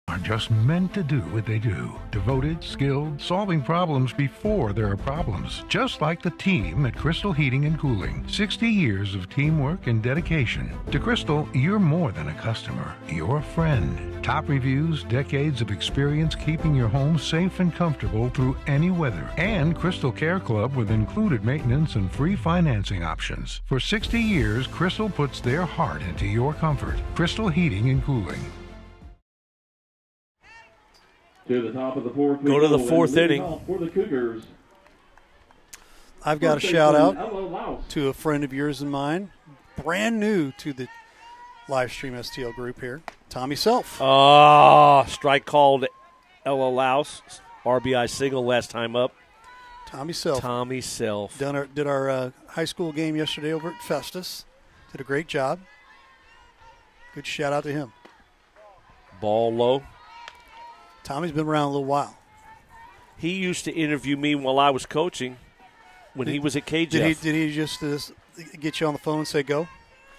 Are just meant to do what they do. Devoted, skilled, solving problems before there are problems. Just like the team at Crystal Heating and Cooling. 60 years of teamwork and dedication. To Crystal, you're more than a customer. You're a friend. Top reviews, decades of experience keeping your home safe and comfortable through any weather. And Crystal Care Club with included maintenance and free financing options. For 60 years, Crystal puts their heart into your comfort. Crystal Heating and Cooling. To the top of the fourth. Go to the fourth inning. For the Cougars. I've got a shout out to a friend of yours and mine, brand new to the live stream STL group here, Tommy Self. Strike called Ella Louse. RBI single last time up. Tommy Self. Did our high school game yesterday over at Festus. Did a great job. Good shout out to him. Ball low. Tommy's been around a little while. He used to interview me while I was coaching when he was at KJF. Did he just get you on the phone and say go?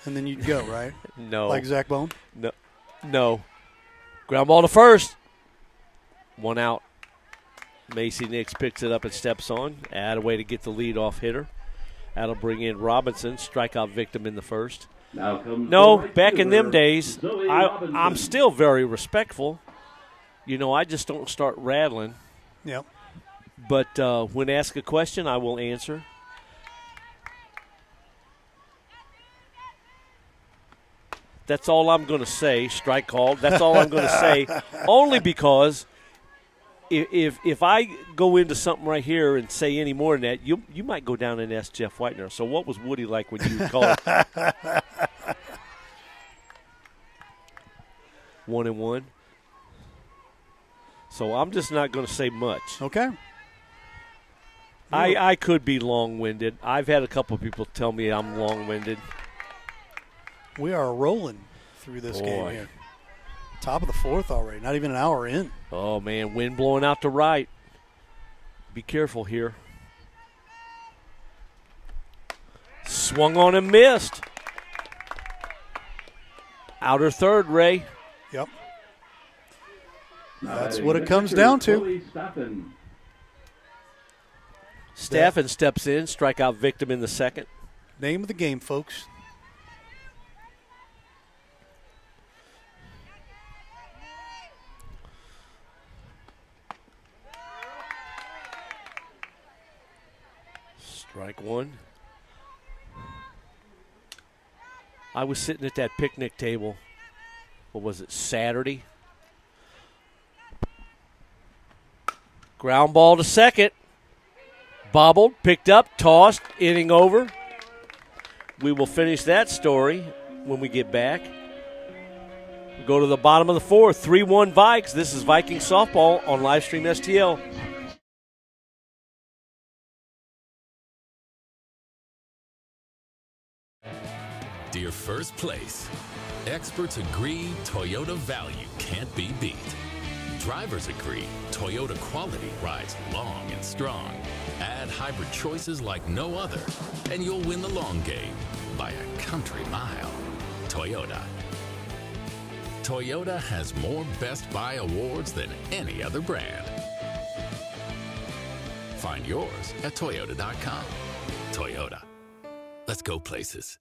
And then you'd go, right? No. Like Zach Bone? No. Ground ball to first. One out. Macy Nix picks it up and steps on. Add a way to get the lead-off hitter. That'll bring in Robinson, strikeout victim in the first. No, back in them days, I'm still very respectful. You know, I just don't start rattling. Yep. But when asked a question, I will answer. That's all I'm going to say. Strike called. That's all I'm going to say. Only because if I go into something right here and say any more than that, you might go down and ask Jeff Whitener. So what was Woody like when you called? 1-1. So I'm just not going to say much. Okay. I could be long-winded. I've had a couple of people tell me I'm long-winded. We are rolling through this game here. Top of the fourth already. Not even an hour in. Oh, man. Wind blowing out to right. Be careful here. Swung on and missed. Outer third, Ray. Yep. That's what it comes down to. Staffen steps in, strikeout victim in the second. Name of the game, folks. Strike one. I was sitting at that picnic table. What was it, Saturday? Ground ball to second. Bobbled, picked up, tossed, inning over. We will finish that story when we get back. We go to the bottom of the fourth, 3-1 Vikes. This is Viking softball on Livestream STL. Dear First Place, experts agree Toyota value can't be beat. Drivers agree Toyota quality rides long and strong. Add hybrid choices like no other, and you'll win the long game by a country mile. Toyota. Toyota has more Best Buy awards than any other brand. Find yours at Toyota.com. Toyota. Let's go places.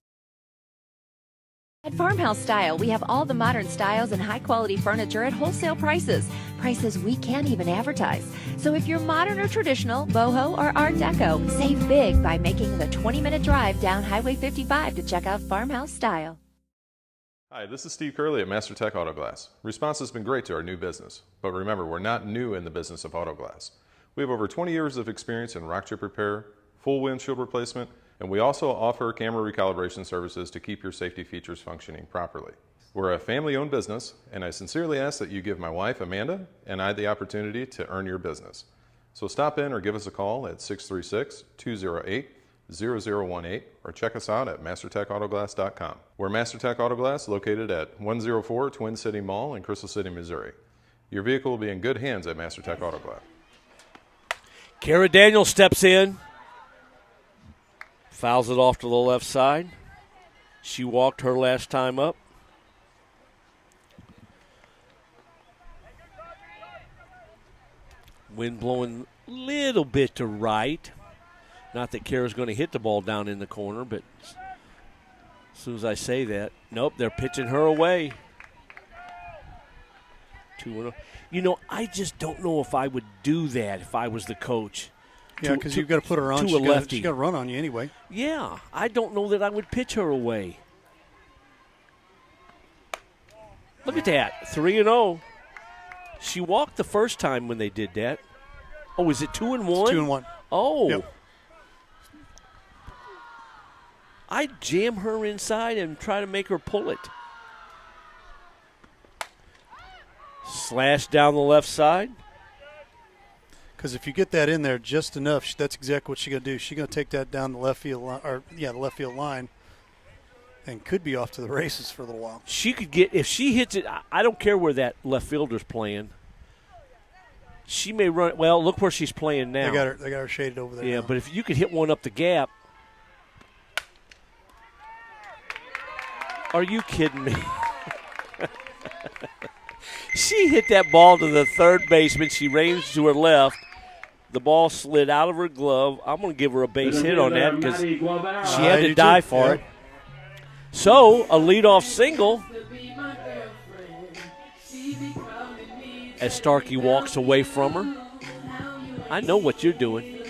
At Farmhouse Style, we have all the modern styles and high-quality furniture at wholesale prices. Prices we can't even advertise. So if you're modern or traditional, boho or art deco, save big by making the 20-minute drive down Highway 55 to check out Farmhouse Style. Hi, this is Steve Curley at Master Tech Auto Glass. Response has been great to our new business. But remember, we're not new in the business of auto glass. We have over 20 years of experience in rock chip repair, full windshield replacement, and we also offer camera recalibration services to keep your safety features functioning properly. We're a family-owned business, and I sincerely ask that you give my wife, Amanda, and I the opportunity to earn your business. So stop in or give us a call at 636-208-0018 or check us out at mastertechautoglass.com. We're MasterTech Auto Glass, located at 104 Twin City Mall in Crystal City, Missouri. Your vehicle will be in good hands at MasterTech Auto Glass. Kara Daniels steps in, fouls it off to the left side. She walked her last time up. Wind blowing a little bit to right. Not that Kara's going to hit the ball down in the corner, but as soon as I say that, nope, they're pitching her away. 2-0. You know, I just don't know if I would do that if I was the coach. Yeah, because you've got to put her on. To a lefty. She's got to run on you anyway. Yeah, I don't know that I would pitch her away. Look at that, 3-0. She walked the first time when they did that. Oh, is it 2-1? It's 2-1. Oh. Yep. I'd jam her inside and try to make her pull it. Slash down the left side. Because if you get that in there just enough, that's exactly what she's going to do. She's going to take that down the left field line, the left field line, and could be off to the races for a little while. She could get, if she hits it, I don't care where that left fielder's playing. She may run. Well, look where she's playing now. They got her shaded over there. Yeah, now. but if you could hit one up the gap. Are you kidding me? She hit that ball to the third baseman. She ranged to her left. The ball slid out of her glove. I'm going to give her a base hit on that because she had to dive for it. So, a leadoff single as Starkey walks away from her. I know what you're doing.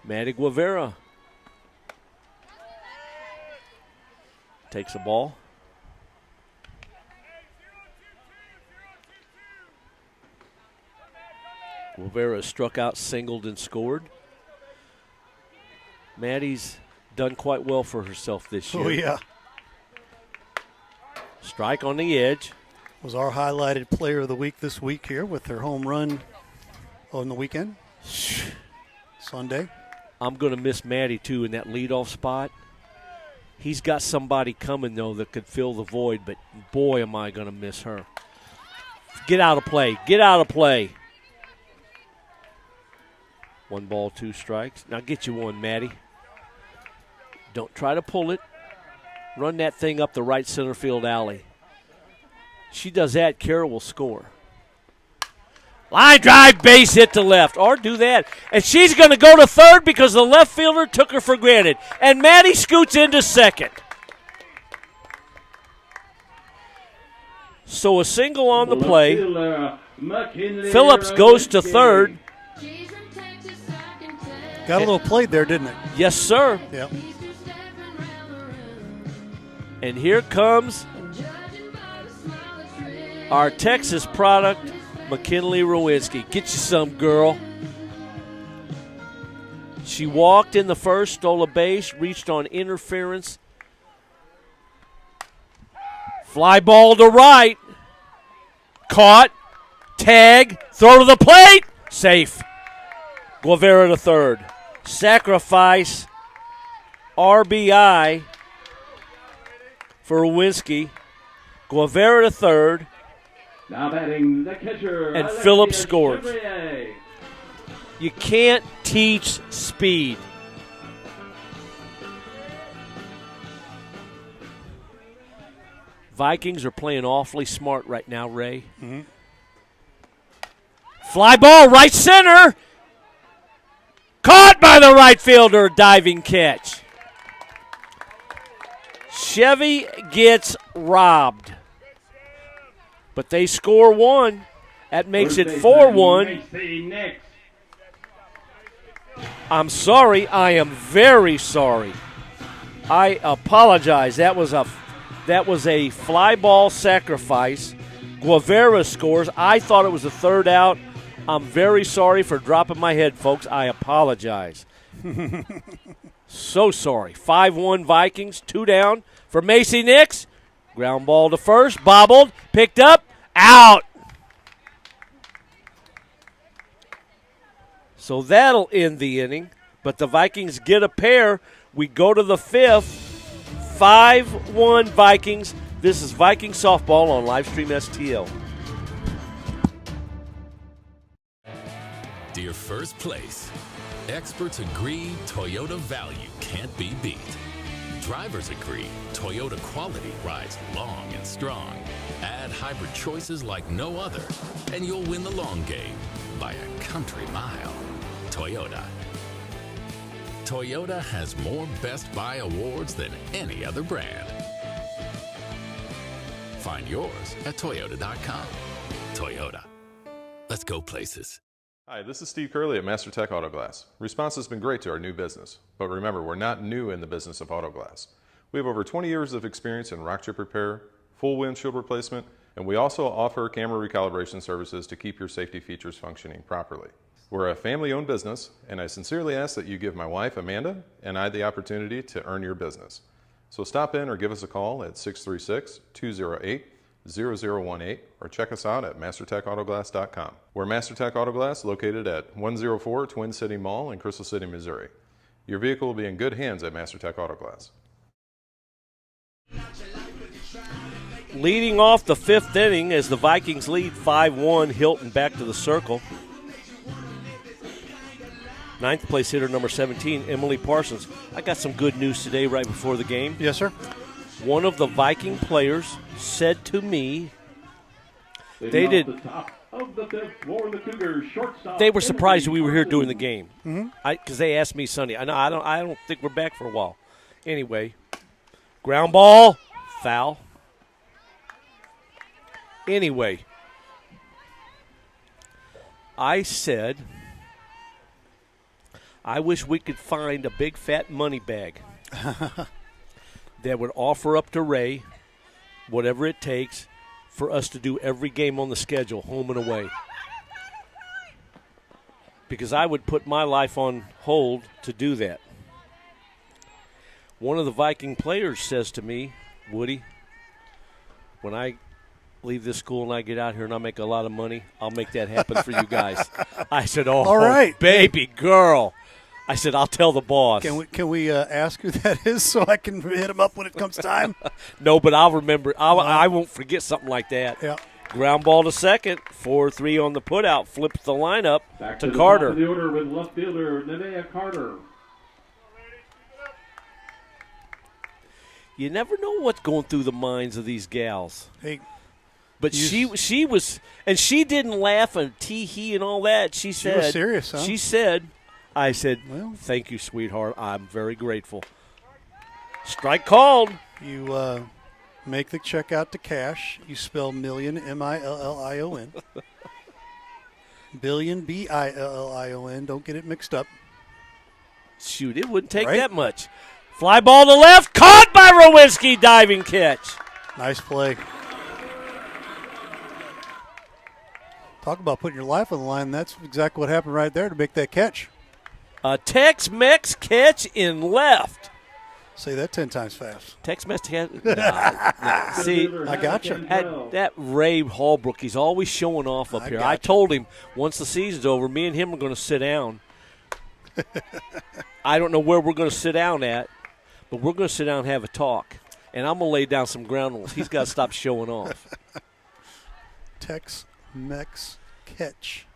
Maddie Guevara takes the ball. Guevara struck out, singled, and scored. Maddie's done quite well for herself this year. Oh, yeah. Strike on the edge. Was our highlighted player of the week this week here with her home run on the weekend. Sunday. I'm going to miss Maddie, too, in that leadoff spot. He's got somebody coming, though, that could fill the void, but boy, am I going to miss her. Get out of play. Get out of play. 1 ball, 2 strikes. Now get you one, Maddie. Don't try to pull it. Run that thing up the right center field alley. She does that, Kara will score. Line drive, base hit to left. Or do that. And she's going to go to third because the left fielder took her for granted. And Maddie scoots into second. So a single on the play. Phillips goes to third. Got a little played there, didn't it? Yes, sir. Yeah. And here comes our Texas product, McKinley Rowinski. Get you some, girl. She walked in the first, stole a base, reached on interference. Fly ball to right. Caught. Tag. Throw to the plate. Safe. Guevara to third. Sacrifice. RBI for Rowinski. Guevara to third. Now batting the catcher. And Phillips scores. You can't teach speed. Vikings are playing awfully smart right now, Ray. Mm-hmm. Fly ball, right center. Caught by the right fielder, diving catch. Chevy gets robbed. But they score one. That makes it 4-1. I'm sorry. I am very sorry. I apologize. That was a fly ball sacrifice. Guevara scores. I thought it was a third out. I'm very sorry for dropping my head, folks. I apologize. So sorry. 5-1 Vikings, 2 down for Macy Nix. Ground ball to first, bobbled, picked up, out. So that'll end the inning, but the Vikings get a pair. We go to the 5th. 5-1 Vikings. This is Viking softball on Livestream STL. Dear first place, experts agree Toyota value can't be beat. Drivers agree Toyota quality rides long and strong. Add hybrid choices like no other, and you'll win the long game by a country mile. Toyota. Toyota has more Best Buy awards than any other brand. Find yours at Toyota.com. Toyota. Let's go places. Hi, this is Steve Curley at MasterTech Auto Glass. Response has been great to our new business, but remember, we're not new in the business of auto glass. We have over 20 years of experience in rock chip repair, full windshield replacement, and we also offer camera recalibration services to keep your safety features functioning properly. We're a family-owned business, and I sincerely ask that you give my wife, Amanda, and I the opportunity to earn your business. So stop in or give us a call at 636-208-0018 or check us out at MasterTechAutoglass.com. We're MasterTech Auto Glass located at 104 Twin City Mall in Crystal City, Missouri. Your vehicle will be in good hands at MasterTech Auto Glass. Leading off the 5th inning as the Vikings lead 5-1, Hilton back to the circle. 9th place hitter, number 17, Emily Parsons. I got some good news today right before the game. Yes, sir. One of the Viking players said to me they were surprised we were here doing the game. Because they asked me Sunday. I don't think we're back for a while. Anyway, ground ball, foul. Anyway, I said, I wish we could find a big fat money bag that would offer up to Ray whatever it takes for us to do every game on the schedule, home and away. Because I would put my life on hold to do that. One of the Viking players says to me, Woody, when I leave this school and I get out here and I make a lot of money, I'll make that happen for you guys. I said, oh, all right, baby girl. I said, I'll tell the boss. Can we ask who that is so I can hit him up when it comes time? No, but I'll remember. I won't forget something like that. Yeah. Ground ball to second. 4-3 on the putout. Flips the lineup back to the Carter. Top of the order with left fielder Nevaeh Carter. You never know what's going through the minds of these gals. Hey, but she was, and she didn't laugh and tee-hee and all that. She said, was serious, huh? She said, I said, well, thank you, sweetheart. I'm very grateful. Strike called. You make the check out to cash. You spell million, M-I-L-L-I-O-N. Billion, B-I-L-L-I-O-N. Don't get it mixed up. Shoot, it wouldn't take that much. Fly ball to left. Caught by Rowinski. Diving catch. Nice play. Talk about putting your life on the line. That's exactly what happened right there to make that catch. A Tex-Mex catch in left. Say that 10 times fast. Tex-Mex catch. See, I got you. That Ray Hallbrook, he's always showing off up here. I told him once the season's over, me and him are going to sit down. I don't know where we're going to sit down at, but we're going to sit down and have a talk. And I'm going to lay down some ground rules. He's got to stop showing off. Tex-Mex catch.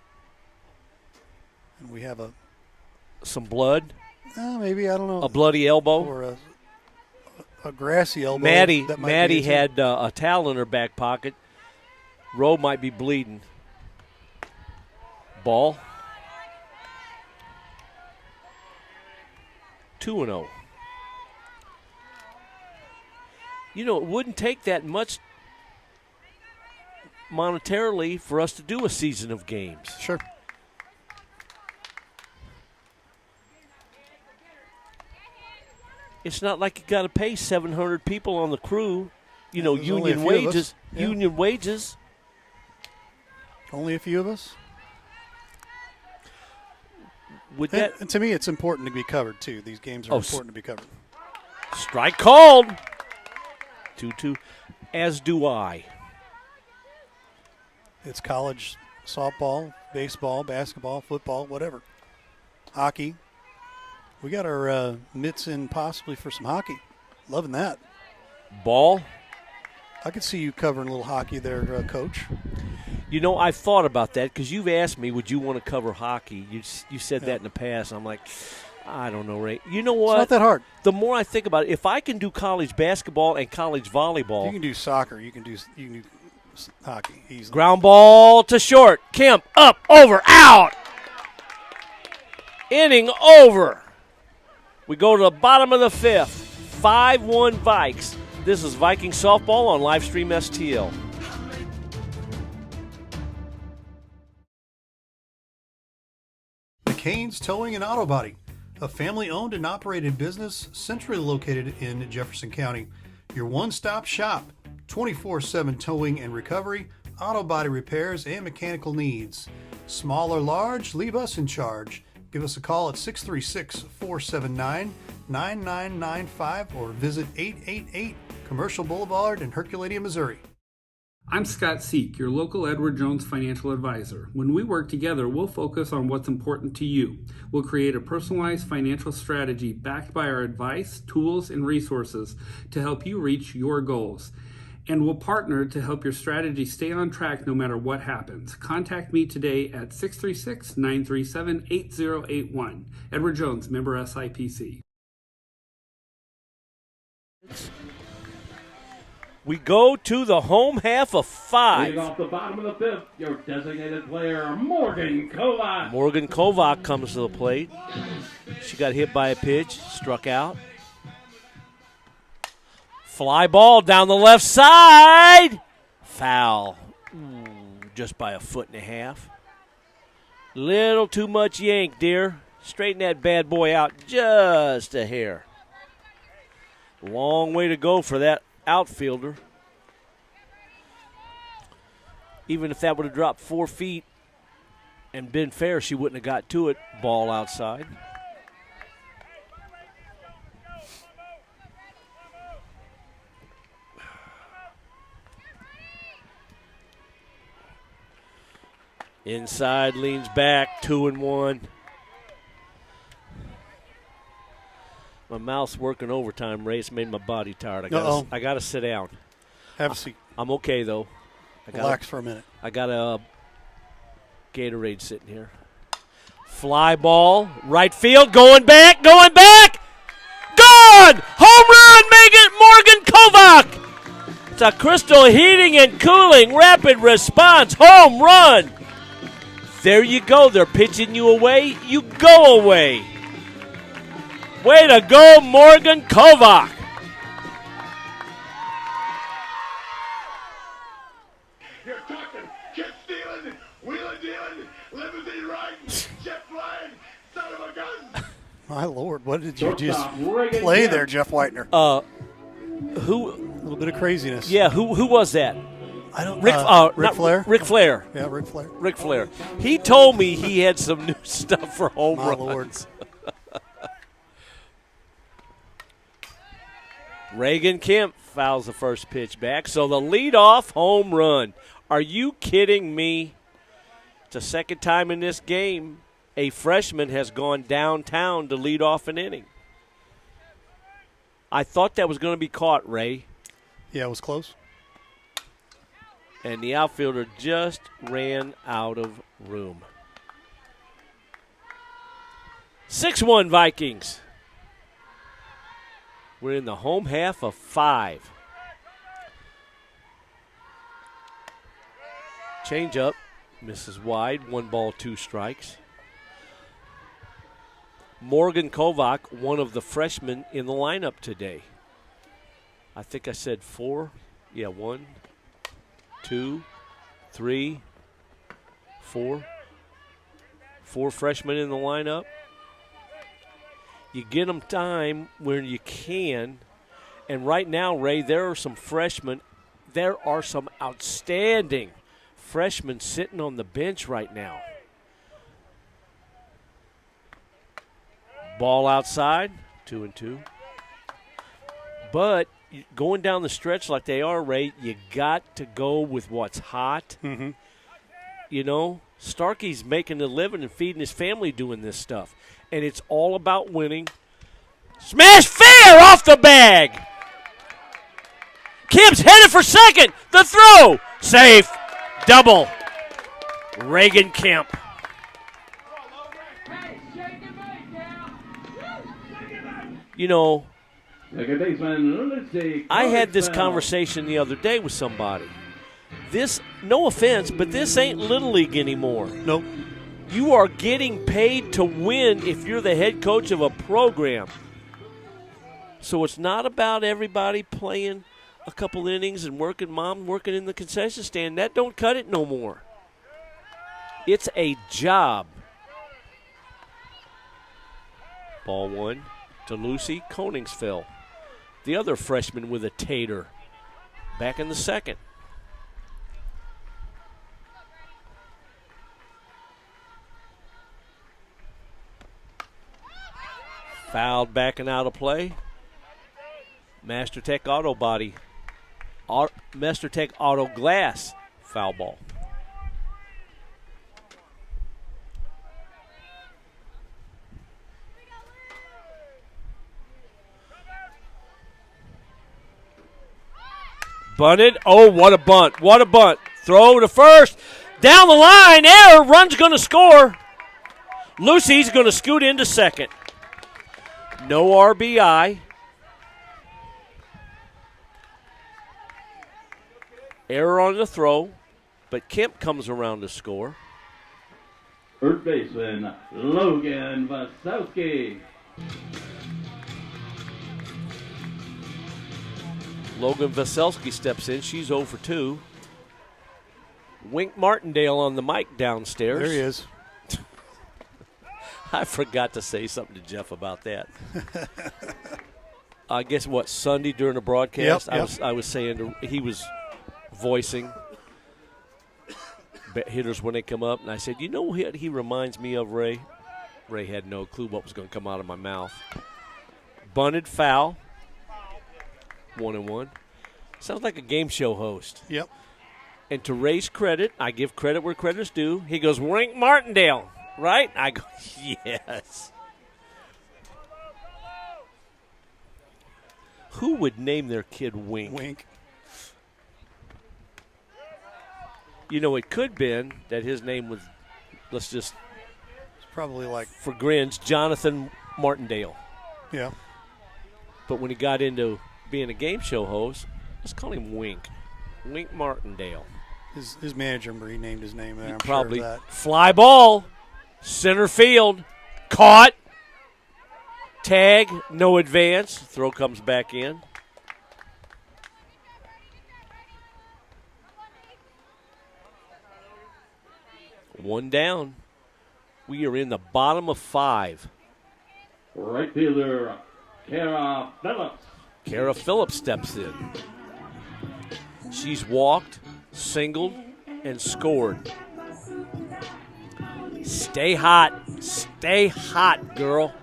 And we have some blood. Maybe, I don't know. A bloody elbow. Or a grassy elbow. Maddie had a towel in her back pocket. Roe might be bleeding. Ball. 2-0. You know, it wouldn't take that much monetarily for us to do a season of games. Sure. It's not like you got to pay 700 people on the crew, you know, union wages. Yeah. Union wages. Only a few of us? And to me, it's important to be covered, too. These games are important to be covered. Strike called. 2-2, as do I. It's college softball, baseball, basketball, football, whatever. Hockey. We got our mitts in possibly for some hockey. Loving that. Ball. I could see you covering a little hockey there, Coach. You know, I've thought about that because you've asked me, would you want to cover hockey? You said that in the past. I'm like, I don't know, Ray. You know what? It's not that hard. The more I think about it, if I can do college basketball and college volleyball. You can do soccer. You can do hockey easily. Ground ball to short. Kemp, up, over, out. Inning over. We go to the bottom of the fifth. 5-1 Vikes. This is Viking softball on Livestream STL. McCain's Towing and Auto Body, a family-owned and operated business centrally located in Jefferson County. Your one-stop shop, 24/7 towing and recovery, auto body repairs, and mechanical needs. Small or large, leave us in charge. Give us a call at 636-479-9995 or visit 888 Commercial Boulevard in Herculaneum, Missouri. I'm Scott Seek, your local Edward Jones financial advisor. When we work together, we'll focus on what's important to you. We'll create a personalized financial strategy backed by our advice, tools, and resources to help you reach your goals. And we'll partner to help your strategy stay on track no matter what happens. Contact me today at 636-937-8081. Edward Jones, member SIPC. We go to the home half of 5. Leading off the bottom of the fifth, your designated player, Morgan Kovac. Morgan Kovac comes to the plate. She got hit by a pitch, struck out. Fly ball down the left side. Foul. Just by a foot and a half. Little too much yank, dear. Straighten that bad boy out just a hair. Long way to go for that outfielder. Even if that would have dropped 4 feet and been fair, she wouldn't have got to it. Ball outside. Inside, leans back, 2-1. My mouth's working overtime, Ray. It's made my body tired. I gotta sit down. Have a seat. I'm okay, though. Relax for a minute. I got a Gatorade sitting here. Fly ball, right field, going back. Gone! Home run, Morgan Kovac! It's a Crystal Heating and Cooling Rapid Response home run. There you go. They're pitching you away. You go away. Way to go, Morgan Kovac. You're talking kid stealing, wheeling dealing, limousine riding, jet flying, son of a gun. My Lord, what did you just play there, Jeff Whitener? Who? A little bit of craziness. Yeah, who was that? I don't. Ric Flair. Ric Flair. Yeah, Ric Flair. He told me he had some new stuff for home runs. Lord. Reagan Kemp fouls the first pitch back. So the leadoff home run. Are you kidding me? It's the second time in this game a freshman has gone downtown to lead off an inning. I thought that was going to be caught, Ray. Yeah, it was close. And the outfielder just ran out of room. 6-1 Vikings. We're in the home half of 5. Change up. Misses wide. 1 ball, 2 strikes. Morgan Kovac, one of the freshmen in the lineup today. I think I said 4. Yeah, 1, 2, 3, 4. 4 freshmen in the lineup. You get them time where you can. And right now, Ray, there are some freshmen. There are some outstanding freshmen sitting on the bench right now. Ball outside, 2-2. But going down the stretch like they are, Ray, you got to go with what's hot. Mm-hmm. You know, Starkey's making a living and feeding his family doing this stuff. And it's all about winning. Smash fair off the bag. Kemp's headed for second. The throw. Safe. Double. Reagan Kemp. You know, I had this conversation the other day with somebody. This, no offense, but this ain't Little League anymore. Nope. You are getting paid to win if you're the head coach of a program. So it's not about everybody playing a couple innings and working in the concession stand. That don't cut it no more. It's a job. Ball one to Lucy Koningsville. The other freshman with a tater. Back in the second. Fouled backing out of play. MasterTech Auto Body. MasterTech Auto Glass. Foul ball. Bunted. Oh, what a bunt. What a bunt. Throw to first. Down the line. Error. Run's going to score. Lucy's going to scoot into second. No RBI. Error on the throw, but Kemp comes around to score. Third baseman, Logan Vasowski. Logan Vaselski steps in. She's 0 for 2. Wink Martindale on the mic downstairs. There he is. I forgot to say something to Jeff about that. I guess, Sunday during the broadcast? Yep. I was saying he was voicing hitters when they come up, and I said, you know what he reminds me of, Ray? Ray had no clue what was going to come out of my mouth. Bunted foul. 1-1. Sounds like a game show host. Yep. And to Ray's credit, I give credit where credit's due. He goes, Wink Martindale, right? I go, yes. Who would name their kid Wink? Wink. You know, it could have been that his name was, It's probably like, for grins, Jonathan Martindale. yeah. But when he got into being a game show host, let's call him Wink. Wink Martindale. His manager renamed his name there, I'm Probably. sure of that. Fly ball. Center field. Caught. Tag. No advance. Throw comes back in. One down. We are in the bottom of 5. Right fielder, Kara Phillips. Kara Phillips steps in. She's walked, singled, and scored. Stay hot. Stay hot, girl.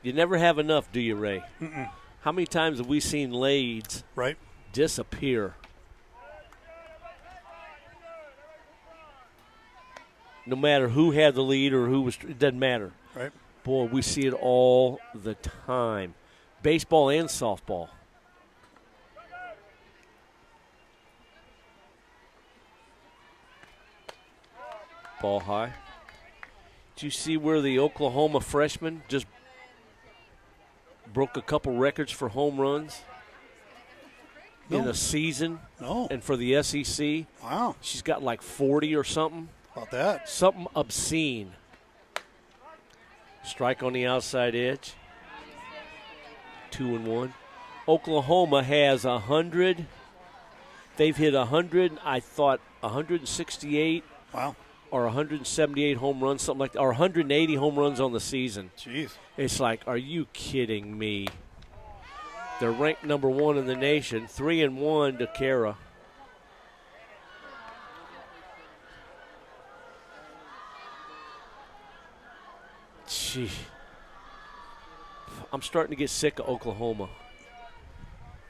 You never have enough, do you, Ray? Mm-mm. How many times have we seen leads disappear? No matter who had the lead or who was, it doesn't matter. Right. Boy, we see it all the time. Baseball and softball. Ball high. Did you see where the Oklahoma freshman just broke a couple records for home runs in a season? No. And for the SEC? Wow. She's got like 40 or something. How about that? Something obscene. Strike on the outside edge. 2-1. Oklahoma has 100. They've hit 100, I thought 168. Wow. Or 178 home runs, something like that, or 180 home runs on the season. Jeez. It's like, are you kidding me? They're ranked number 1 in the nation, 3-1 to Kara. Gee. I'm starting to get sick of Oklahoma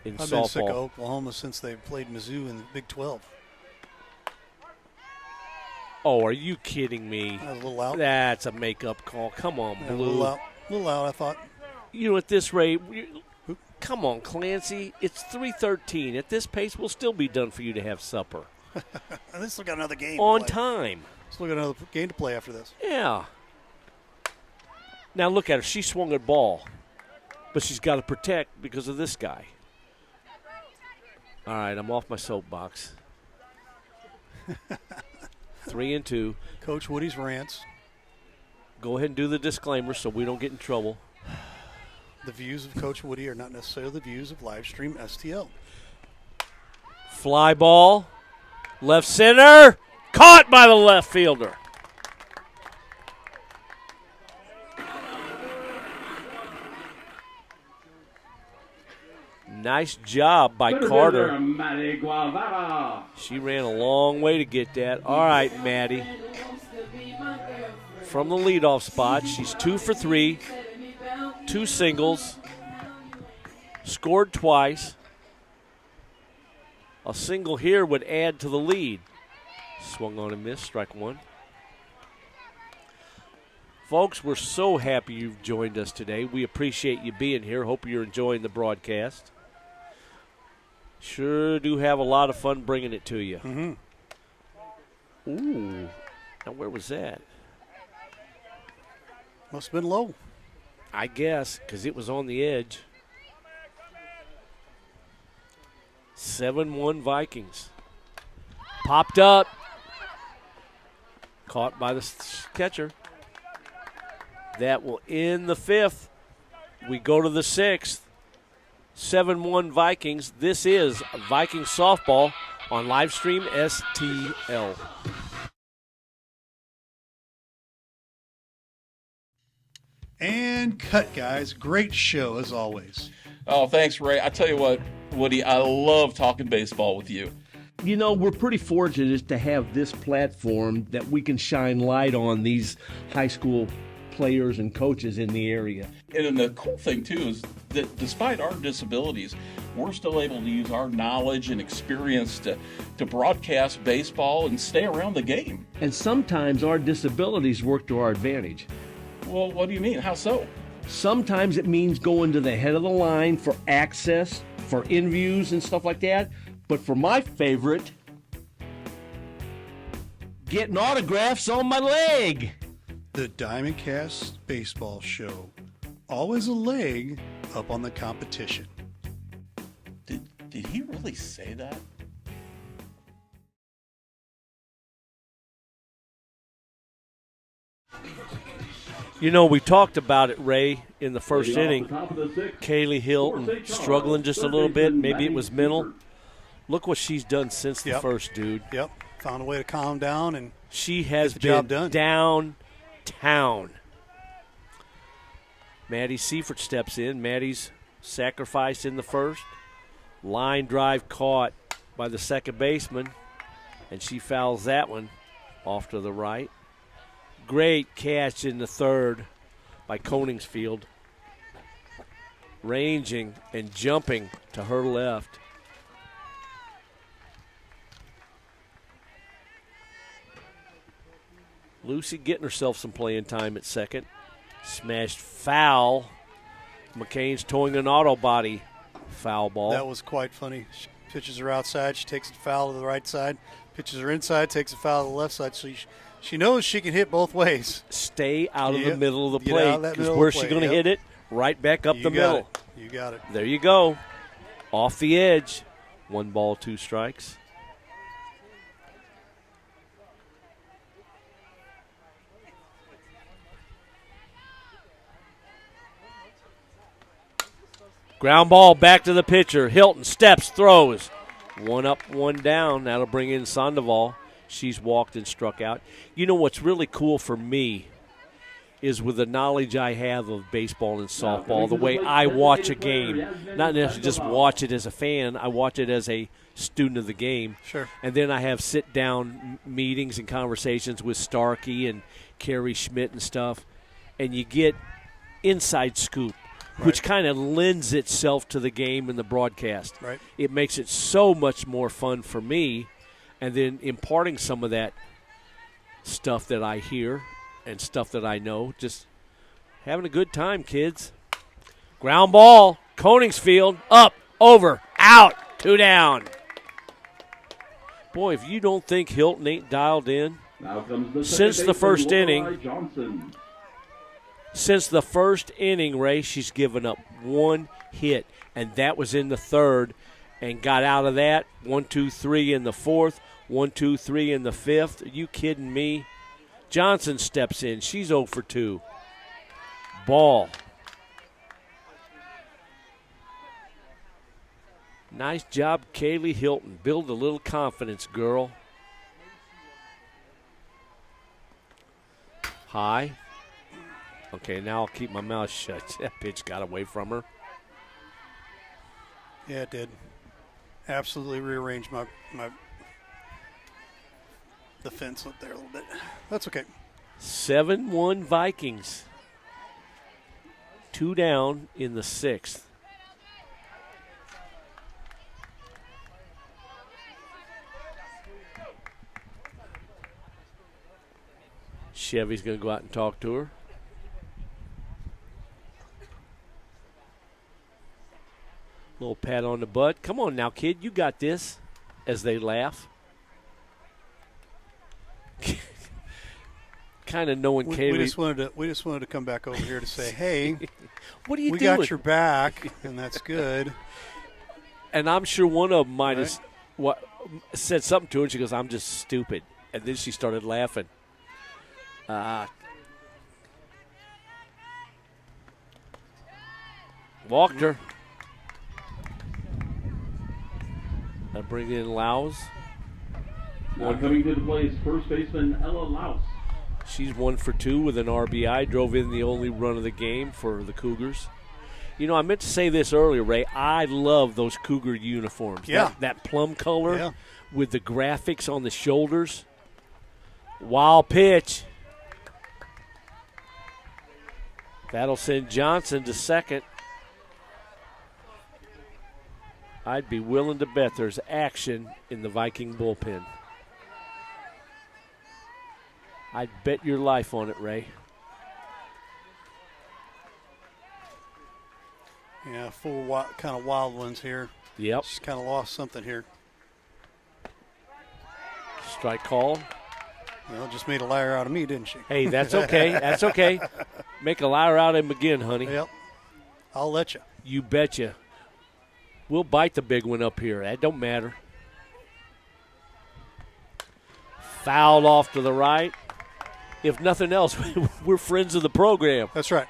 in I've softball. been sick of Oklahoma since they played Mizzou in the Big 12. Oh, are you kidding me? That was a little out. That's a makeup call. Come on, Yeah, Blue. a little out, I thought. You know, at this rate, come on, Clancy. It's 3:13. At this pace, we'll still be done for you to have supper. And they still got another game on to play. time. Still got another game to play after this. Yeah. Now look at her. She swung a ball, but she's got to protect because of this guy. All right, I'm off my soapbox. 3-2. Coach Woody's rants. Go ahead and do the disclaimer so we don't get in trouble. The views of Coach Woody are not necessarily the views of Livestream STL. Fly ball, left center, caught by the left fielder. Nice job by Carter. She ran a long way to get that. All right, Maddie. From the leadoff spot, she's 2 for 3, 2 singles, scored twice. A single here would add to the lead. Swung on and missed, strike one. Folks, we're so happy you've joined us today. We appreciate you being here. Hope you're enjoying the broadcast. Sure do have a lot of fun bringing it to you. Mm-hmm. Ooh. Now, where was that? Must have been low. I guess, because it was on the edge. 7-1 Vikings. Popped up. Caught by the catcher. That will end the 5th. We go to the 6th. 7-1 Vikings. This is Vikings softball on Livestream STL. And cut, guys. Great show, as always. Oh, thanks, Ray. I tell you what, Woody, I love talking baseball with you. You know, we're pretty fortunate to have this platform that we can shine light on these high school players and coaches in the area. And the cool thing, too, is that despite our disabilities, we're still able to use our knowledge and experience to broadcast baseball and stay around the game. And sometimes our disabilities work to our advantage. Well, what do you mean? How so? Sometimes it means going to the head of the line for access, for interviews and stuff like that. But for my favorite, getting autographs on my leg. The Diamondcast Baseball Show. Always a leg up on the competition. Did he really say that? You know, we talked about it, Ray, in the first inning. Kaylee Hilton struggling just a little bit. Maybe it was mental. Look what she's done since the first, dude. Yep. Found a way to calm down and she has get the job been done. downtown. Maddie Seifert steps in. Maddie's sacrificed in the first. Line drive caught by the second baseman, and she fouls that one off to the right. Great catch in the third by Koningsfield. Ranging and jumping to her left. Lucy getting herself some playing time at second. Smashed foul. McCain's towing an auto body. Foul ball. That was quite funny. She pitches her outside. She takes a foul to the right side. Pitches her inside. Takes a foul to the left side. So she knows she can hit both ways. Stay out of the middle of the Get plate. out of that Because middle where's of the she going to plate? hit it? Right back up the middle. You got it. There you go. Off the edge. 1 ball, 2 strikes. Ground ball back to the pitcher. Hilton steps, throws. 1 up, 1 down. That'll bring in Sandoval. She's walked and struck out. You know what's really cool for me is with the knowledge I have of baseball and softball, the way I watch a game, not necessarily just watch it as a fan, I watch it as a student of the game. Sure. And then I have sit-down meetings and conversations with Starkey and Carrie Schmidt and stuff. and you get inside scoop, which kind of lends itself to the game and the broadcast. Right. It makes it so much more fun for me, and then imparting some of that stuff that I hear and stuff that I know, just having a good time, kids. Ground ball, Koningsfield, up, over, out, 2 down. Boy, if you don't think Hilton ain't dialed in, Now comes the since the first inning, Johnson. since the first inning, Ray, she's given up 1 hit, and that was in the 3rd, and got out of that 1, 2, 3 in the 4th, 1, 2, 3 in the 5th. Are you kidding me? Johnson steps in. She's 0 for 2. Ball. Nice job, Kaylee Hilton. Build a little confidence, girl. High. Okay, now I'll keep my mouth shut. That pitch got away from her. Yeah, it did. Absolutely rearranged the fence up there a little bit. That's okay. 7-1 Vikings. 2 down in the 6th. Chevy's going to go out and talk to her. Little pat on the butt. Come on now, kid. You got this. As they laugh. Kind of knowing Kaylee. We just wanted to come back over here to say, hey, what are you we doing? got your back, and that's good. And I'm sure one of them might have said something to her, and she goes, I'm just stupid. And then she started laughing. Walked her. I bring in Laus. Now coming to the plate, first baseman Ella Laus. She's 1 for 2 with an RBI. Drove in the only run of the game for the Cougars. You know, I meant to say this earlier, Ray. I love those Cougar uniforms. Yeah. That plum color with the graphics on the shoulders. Wild pitch. That'll send Johnson to second. I'd be willing to bet there's action in the Viking bullpen. I'd bet your life on it, Ray. Yeah, 4 kind of wild ones here. Yep. She's kind of lost something here. Strike call. Well, just made a liar out of me, didn't she? Hey, that's okay. That's okay. Make a liar out of him again, honey. Yep. I'll let you. You betcha. We'll bite the big one up here. That don't matter. Fouled off to the right. If nothing else, we're friends of the program. That's right.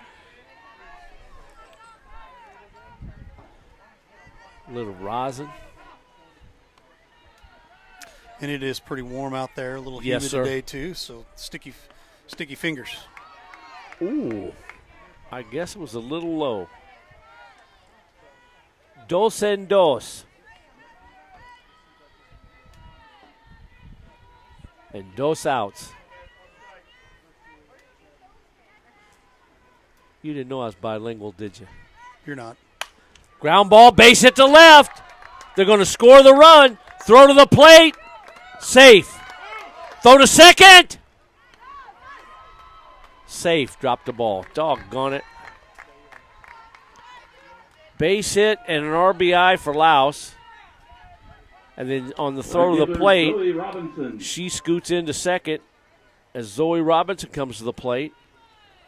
A little rosin. And it is pretty warm out there, a little Yes, humid sir. today too, so sticky fingers. Ooh, I guess it was a little low. 2-2. And 2 outs. You didn't know I was bilingual, did you? You're not. Ground ball, base hit to left. They're going to score the run. Throw to the plate. Safe. Throw to second. Safe. Drop the ball. Doggone it. Base hit and an RBI for Laus. And then on the throw to the plate, she scoots into second as Zoe Robinson comes to the plate.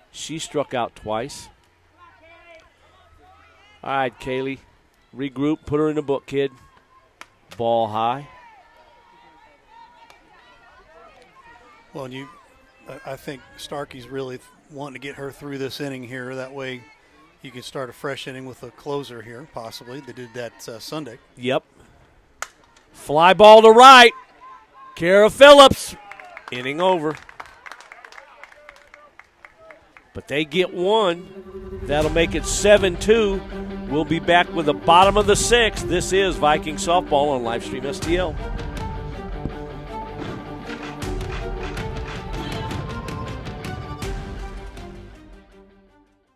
She struck out twice. All right, Kaylee. Regroup. Put her in the book, kid. Ball high. Well, I think Starkey's really wanting to get her through this inning here. That way you can start a fresh inning with a closer here, possibly. They did that Sunday. Yep. Fly ball to right. Kara Phillips. Inning over. But they get one. That'll make it 7-2. We'll be back with the bottom of the 6th. This is Viking Softball on Livestream STL.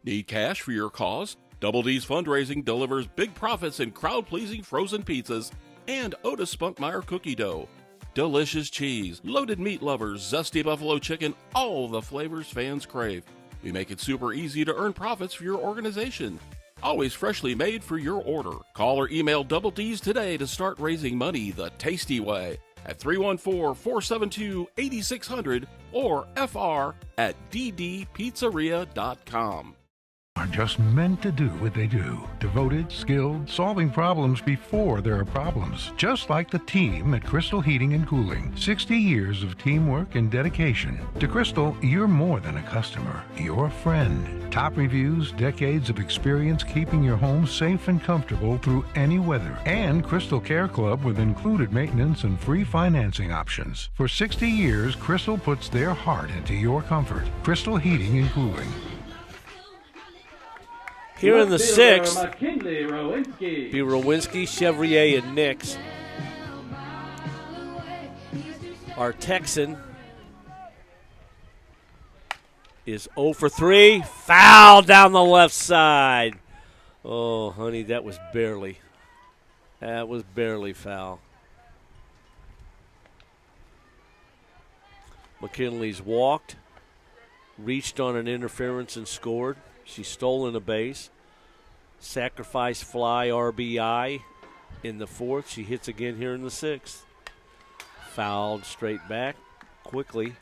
Need cash for your cause? Double D's Fundraising delivers big profits in crowd-pleasing frozen pizzas and Otis Spunkmeyer cookie dough. Delicious cheese, loaded meat lovers, zesty buffalo chicken, all the flavors fans crave. We make it super easy to earn profits for your organization. Always freshly made for your order. Call or email Double D's today to start raising money the tasty way at 314-472-8600 or fr@ddpizzeria.com. Are just meant to do what they do. Devoted, skilled, solving problems before there are problems. Just like the team at Crystal Heating and Cooling. 60 years of teamwork and dedication. To Crystal, you're more than a customer. You're a friend. Top reviews, decades of experience keeping your home safe and comfortable through any weather. And Crystal Care Club with included maintenance and free financing options. For 60 years, Crystal puts their heart into your comfort. Crystal Heating and Cooling. Here in the sixth, McKinley Rowinski. be Rowinski, Chevrier, and Nix. Our Texan is 0 for 3. Foul down the left side. Oh, honey, that was barely foul. McKinley's walked, reached on an interference and scored. She's stolen a base. Sacrifice fly RBI in the fourth. She hits again here in the sixth. Fouled straight back quickly.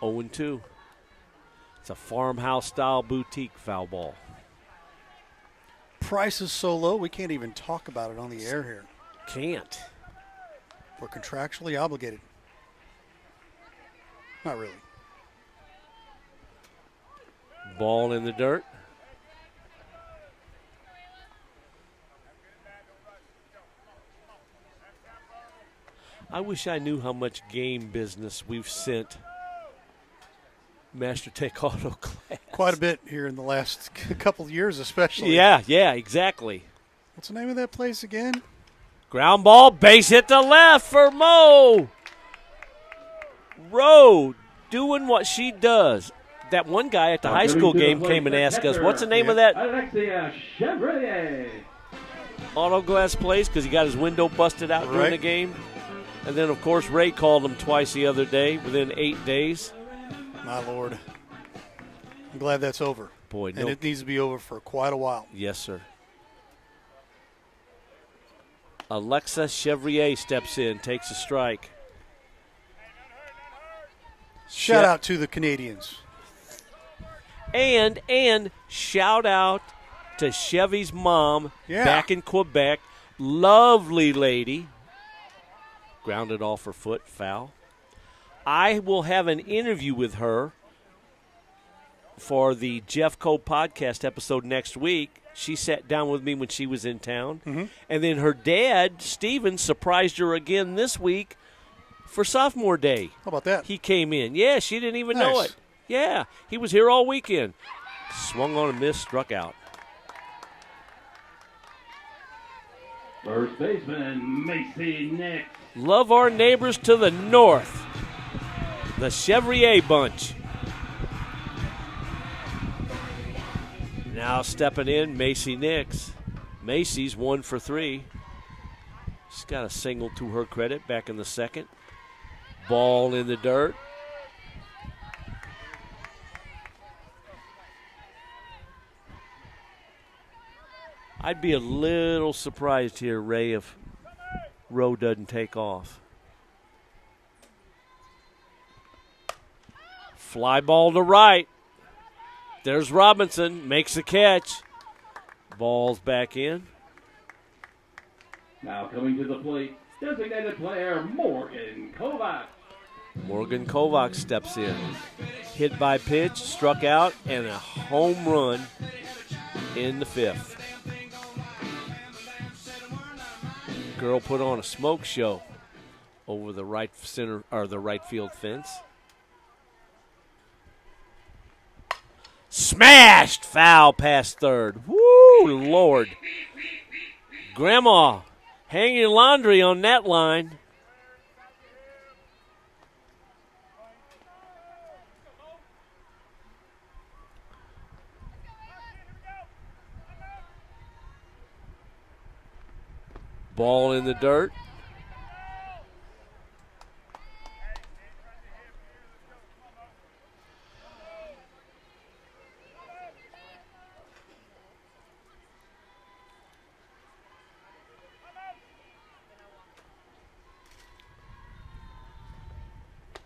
0-2. It's a farmhouse-style boutique foul ball. Price is so low, we can't even talk about it on the air here. Can't. We're contractually obligated. Not really. Ball in the dirt. I wish I knew how much game business we've sent Master Tech Auto Class. Quite a bit here in the last couple of years especially. Yeah, exactly. What's the name of that place again? Ground ball, base hit to left for Mo. Rowe doing what she does. That one guy at the high school game came and asked us, what's the name of that Alexia Chevrier. auto glass place? Because he got his window busted out during the game. And then, of course, Ray called him twice the other day within 8 days. My Lord. I'm glad that's over. Boy, and it needs to be over for quite a while. Yes, sir. Alexa Chevrier steps in, takes a strike. Shout out to the Canadians. And shout out to Chevy's mom back in Quebec. Lovely lady. Grounded off her foot, foul. I will have an interview with her for the Jeff Coe podcast episode next week. She sat down with me when she was in town. Mm-hmm. And then her dad, Steven, surprised her again this week for sophomore day. How about that? He came in. Yeah, she didn't even know it. Yeah, he was here all weekend. Swung on a miss, struck out. First baseman, Macy Nix. Love our neighbors to the north. The Chevrier bunch. Now stepping in, Macy Nix. Macy's 1 for 3. She's got a single to her credit back in the second. Ball in the dirt. I'd be a little surprised here, Ray, if Rowe doesn't take off. Fly ball to right. There's Robinson, makes the catch. Ball's back in. Now coming to the plate, designated player Morgan Kovac. Morgan Kovac steps in. Hit by pitch, struck out, and a home run in the fifth. Girl put on a smoke show over the right center or the right field fence. Smashed, foul past third. Woo, Lord. Grandma hanging laundry on that line. Ball in the dirt.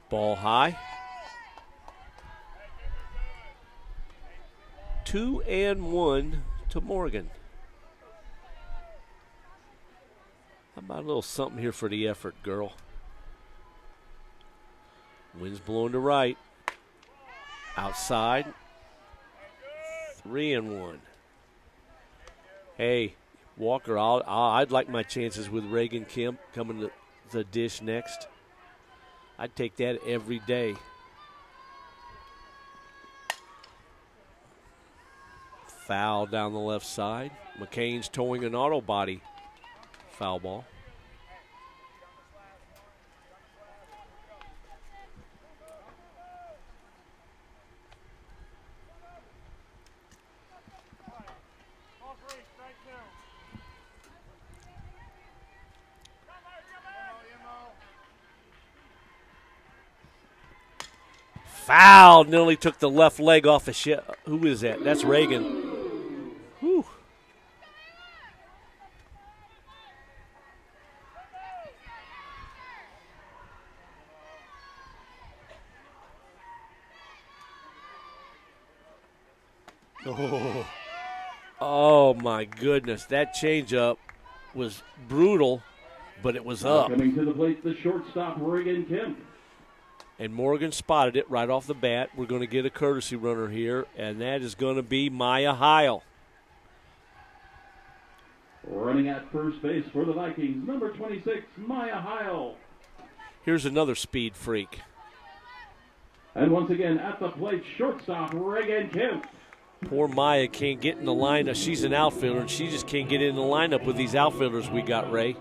Ball high. 2-1 to Morgan. How about a little something here for the effort, girl? Wind's blowing to right. Outside. 3-1. Hey, Walker, I'd like my chances with Reagan Kemp coming to the dish next. I'd take that every day. Foul down the left side. McCain's towing an auto body. Foul ball. Foul. Nearly took the left leg off a shit. Who is that? That's Reagan. Whew. Oh my goodness. That changeup was brutal, but it was up. Coming to the plate, the shortstop, Reagan Kemp. And Morgan spotted it right off the bat. We're going to get a courtesy runner here, and that is going to be Maya Heil. Running at first base for the Vikings, number 26, Maya Heil. Here's another speed freak. And once again, at the plate, shortstop, Reagan Kemp. Poor Maya can't get in the lineup. She's an outfielder, and she just can't get in the lineup with these outfielders we got, Ray.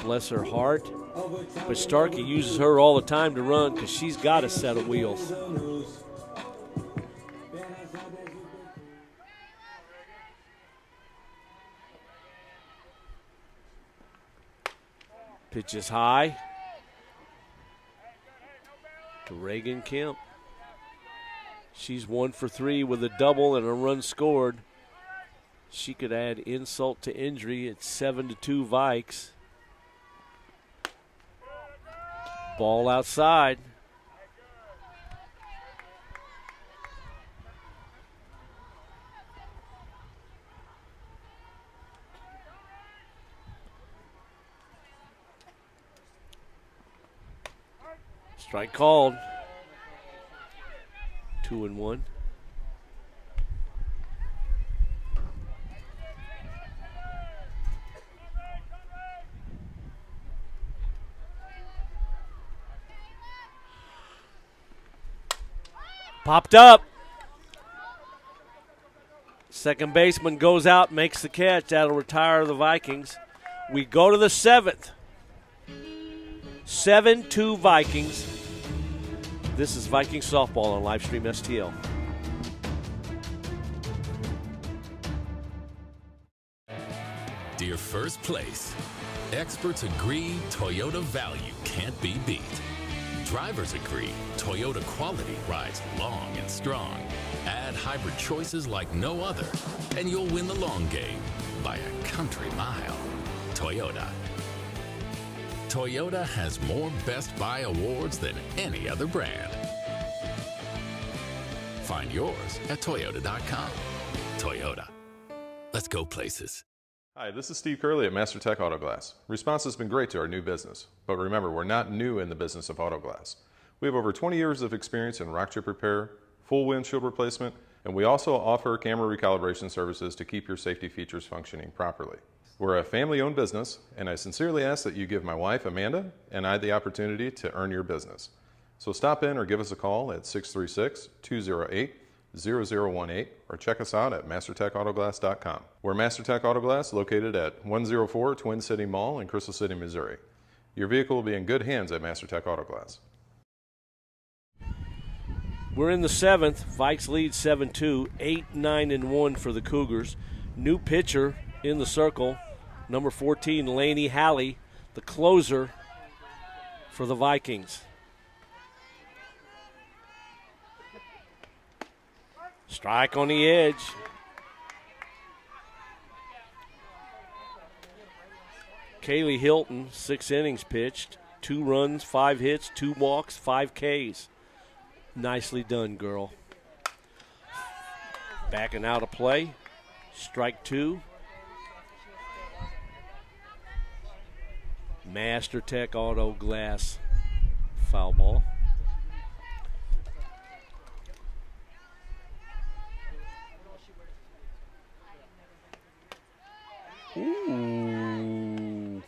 Bless her heart. But Starkey uses her all the time to run because she's got a set of wheels. Pitch is high to Reagan Kemp. She's 1 for 3 with a double and a run scored. She could add insult to injury. It's 7-2 Vikes. Ball outside. Strike called. 2-1. Popped up. Second baseman goes out, makes the catch. That'll retire the Vikings. We go to the 7th. 7-2 Vikings. This is Viking softball on Livestream STL. Dear First Place, experts agree Toyota value can't be beat. Drivers agree Toyota quality rides long and strong. Add hybrid choices like no other, and you'll win the long game by a country mile. Toyota. Toyota has more Best Buy awards than any other brand. Find yours at Toyota.com. Toyota. Let's go places. Hi, this is Steve Curley at MasterTech Auto Glass. Response has been great to our new business, but remember, we're not new in the business of auto glass. We have over 20 years of experience in rock chip repair, full windshield replacement, and we also offer camera recalibration services to keep your safety features functioning properly. We're a family-owned business, and I sincerely ask that you give my wife, Amanda, and I the opportunity to earn your business. So stop in or give us a call at 636-208-0018 or check us out at mastertechautoglass.com. We're MasterTech Auto Glass located at 104 Twin City Mall in Crystal City, Missouri. Your vehicle will be in good hands at MasterTech Auto Glass. We're in the 7th. Vikes lead 7-2, 8-9-1 for the Cougars. New pitcher in the circle, Number 14, Laney Halley, the closer for the Vikings. Strike on the edge. Kaylee Hilton, 6 innings pitched, 2 runs, 5 hits, 2 walks, 5 Ks. Nicely done, girl. Backing out of play. Strike 2. Master Tech Auto Glass. Foul ball. Ooh.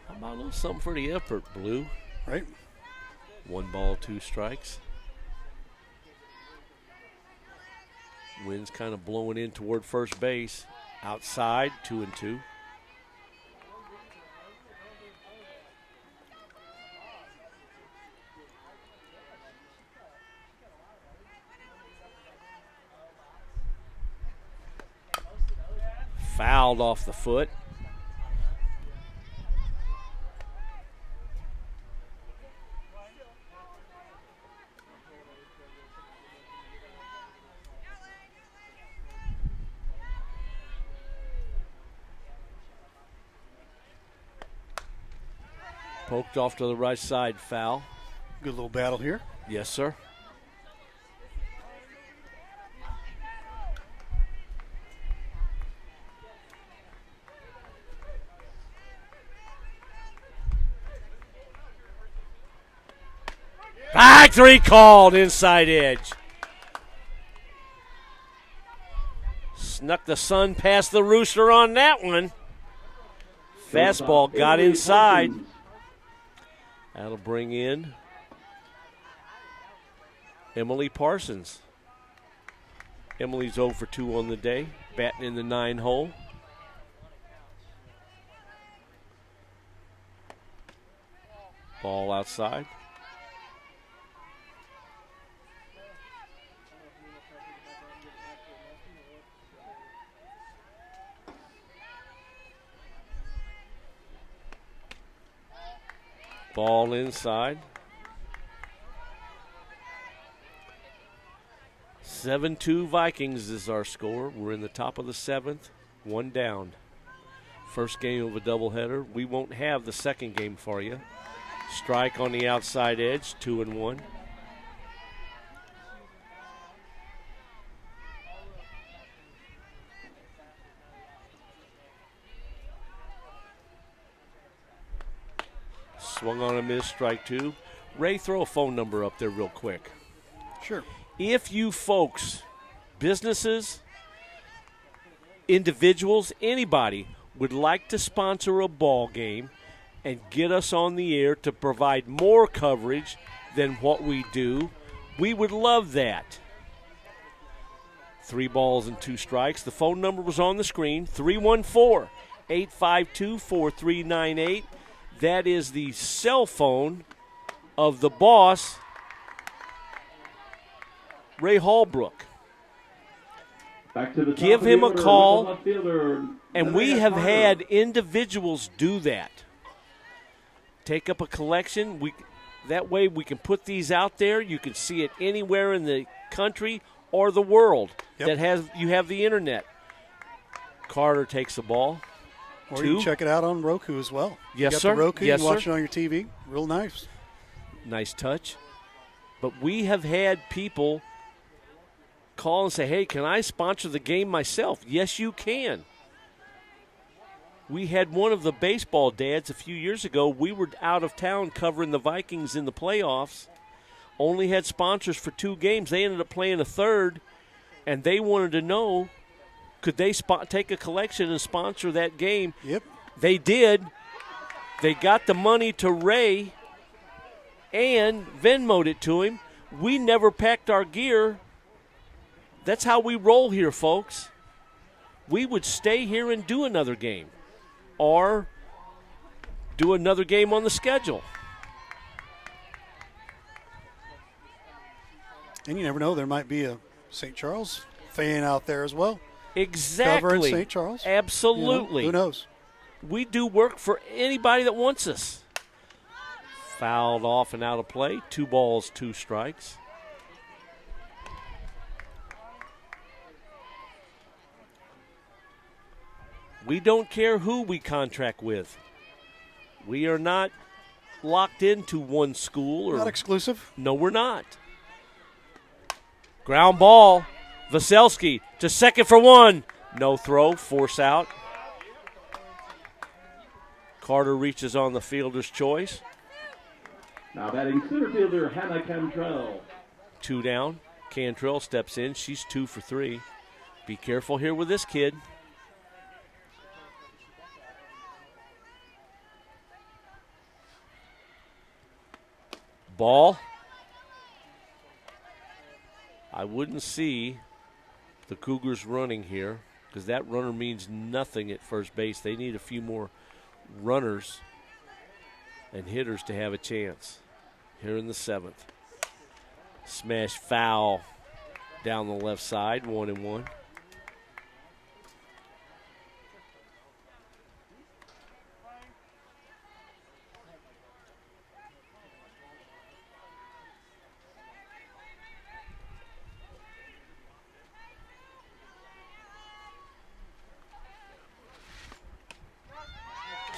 How about a little something for the effort, Blue? Right. 1 ball, 2 strikes. Wind's kind of blowing in toward first base. Outside, 2-2. Fouled off the foot. Poked off to the right side, foul. Good little battle here. Yes, sir. Strike 3 called, inside edge. Snuck the sun past the rooster on that one. Fastball got inside. That'll bring in Emily Parsons. Emily's 0 for 2 on the day, batting in the 9 hole. Ball outside. Ball inside. 7-2 Vikings is our score. We're in the top of the 7th, 1 down. First game of a doubleheader. We won't have the second game for you. Strike on the outside edge, 2-1. Swung on a miss, strike 2. Ray, throw a phone number up there real quick. Sure. If you folks, businesses, individuals, anybody would like to sponsor a ball game and get us on the air to provide more coverage than what we do, we would love that. 3 balls and 2 strikes. The phone number was on the screen, 314-852-4398. That is the cell phone of the boss, Ray Hallbrook. Back to the Give him a call, and we have Carter. had individuals do that. Take up a collection. That way we can put these out there. You can see it anywhere in the country or the world you have the internet. Carter takes the ball. Or you can check it out on Roku as well. Yes, you got sir. The Roku, Yes, you can watch sir. it on your TV. Real nice. Nice touch. But we have had people call and say, hey, can I sponsor the game myself? Yes, you can. We had one of the baseball dads a few years ago. We were out of town covering the Vikings in the playoffs. Only had sponsors for 2 games. They ended up playing a third, and they wanted to know, could they take a collection and sponsor that game? Yep. They did. They got the money to Ray and Venmo'd it to him. We never packed our gear. That's how we roll here, folks. We would stay here and do another game or do another game on the schedule. And you never know, there might be a St. Charles fan out there as well. Exactly. cover in St. Charles. Absolutely. Who knows? We do work for anybody that wants us. Fouled off and out of play. 2 balls, 2 strikes. We don't care who we contract with. We are not locked into one school. Not exclusive. No, we're not. Ground ball. Veselski to second for 1. No throw. Force out. Carter reaches on the fielder's choice. Now batting center fielder Hannah Cantrell. 2 down. Cantrell steps in. She's 2 for 3. Be careful here with this kid. Ball. I wouldn't see the Cougars running here because that runner means nothing at first base. They need a few more runners and hitters to have a chance here in the 7th. Smash foul down the left side, 1-1.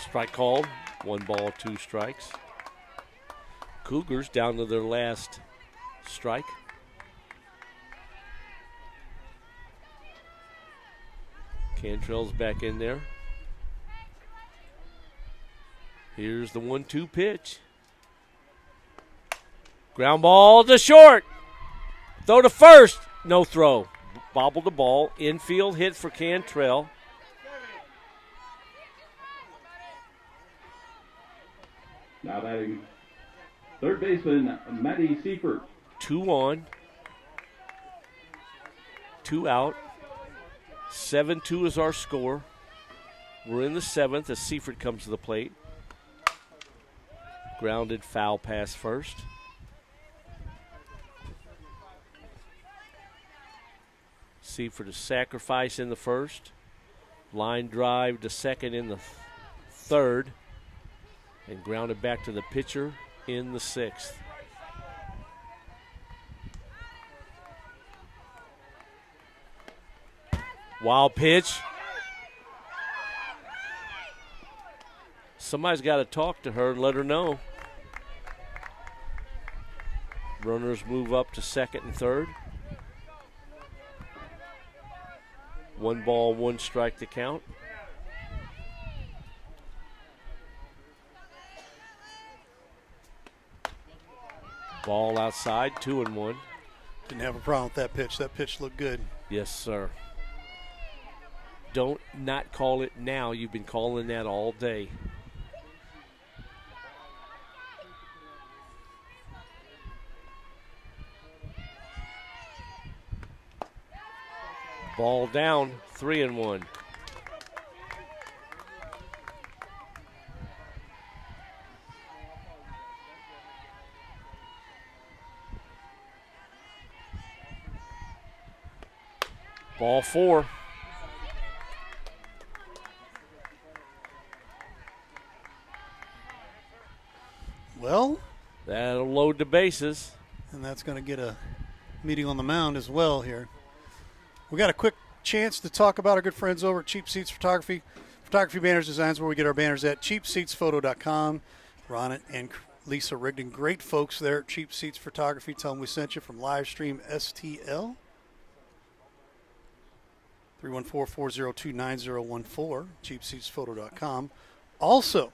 Strike called. 1 ball, 2 strikes. Cougars down to their last strike. Cantrell's back in there. Here's the 1-2 pitch. Ground ball to short. Throw to first. No throw. Bobble the ball. Infield hit for Cantrell. Now batting third baseman Maddie Seifert. 2 on. 2 out. 7-2 is our score. We're in the 7th as Seifert comes to the plate. Grounded foul pass first. Seifert a sacrifice in the first. Line drive to second in the 3rd. And grounded back to the pitcher in the 6th. Wild pitch. Somebody's got to talk to her and let her know. Runners move up to 2nd and 3rd. 1 ball, 1 strike to count. Ball outside, 2-1. Didn't have a problem with that pitch. That pitch looked good. Yes, sir. Don't not call it now. You've been calling that all day. Ball down, 3-1. Ball 4. Well, that'll load the bases. And that's going to get a meeting on the mound as well here. We got a quick chance to talk about our good friends over at Cheap Seats Photography. Photography Banners Designs, where we get our banners at cheapseatsphoto.com. Ron and Lisa Rigdon, great folks there at Cheap Seats Photography. Tell them we sent you from Livestream STL. 314-402-9014, cheapseatsphoto.com. Also,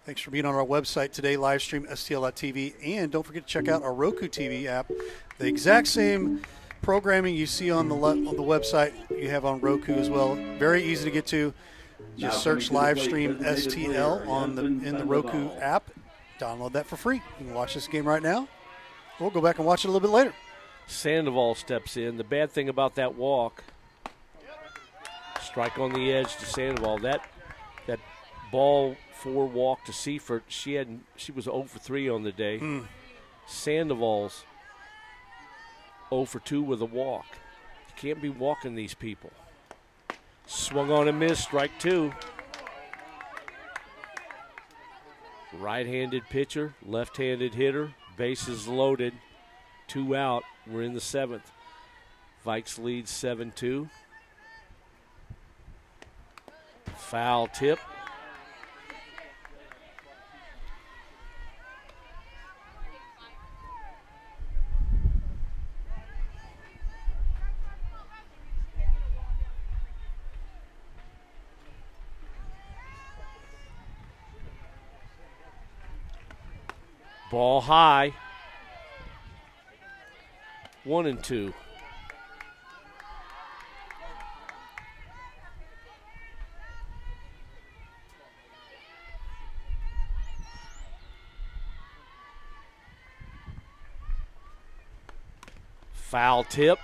thanks for being on our website today, Livestream STL.tv. And don't forget to check out our Roku TV app. The exact same programming you see on the website you have on Roku as well. Very easy to get to. Just search Livestream STL in the Roku app. Download that for free. You can watch this game right now. We'll go back and watch it a little bit later. Sandoval steps in. The bad thing about that walk, strike on the edge to Sandoval. That ball 4 walk to Seifert, she was 0 for 3 on the day. Sandoval's 0 for 2 with a walk. can't be walking these people. Swung on and missed, strike 2. Right-handed pitcher, left-handed hitter, bases loaded, 2 out. We're in the 7th. Vikes lead 7-2. Foul tip. Ball high. 1-2. Foul tip.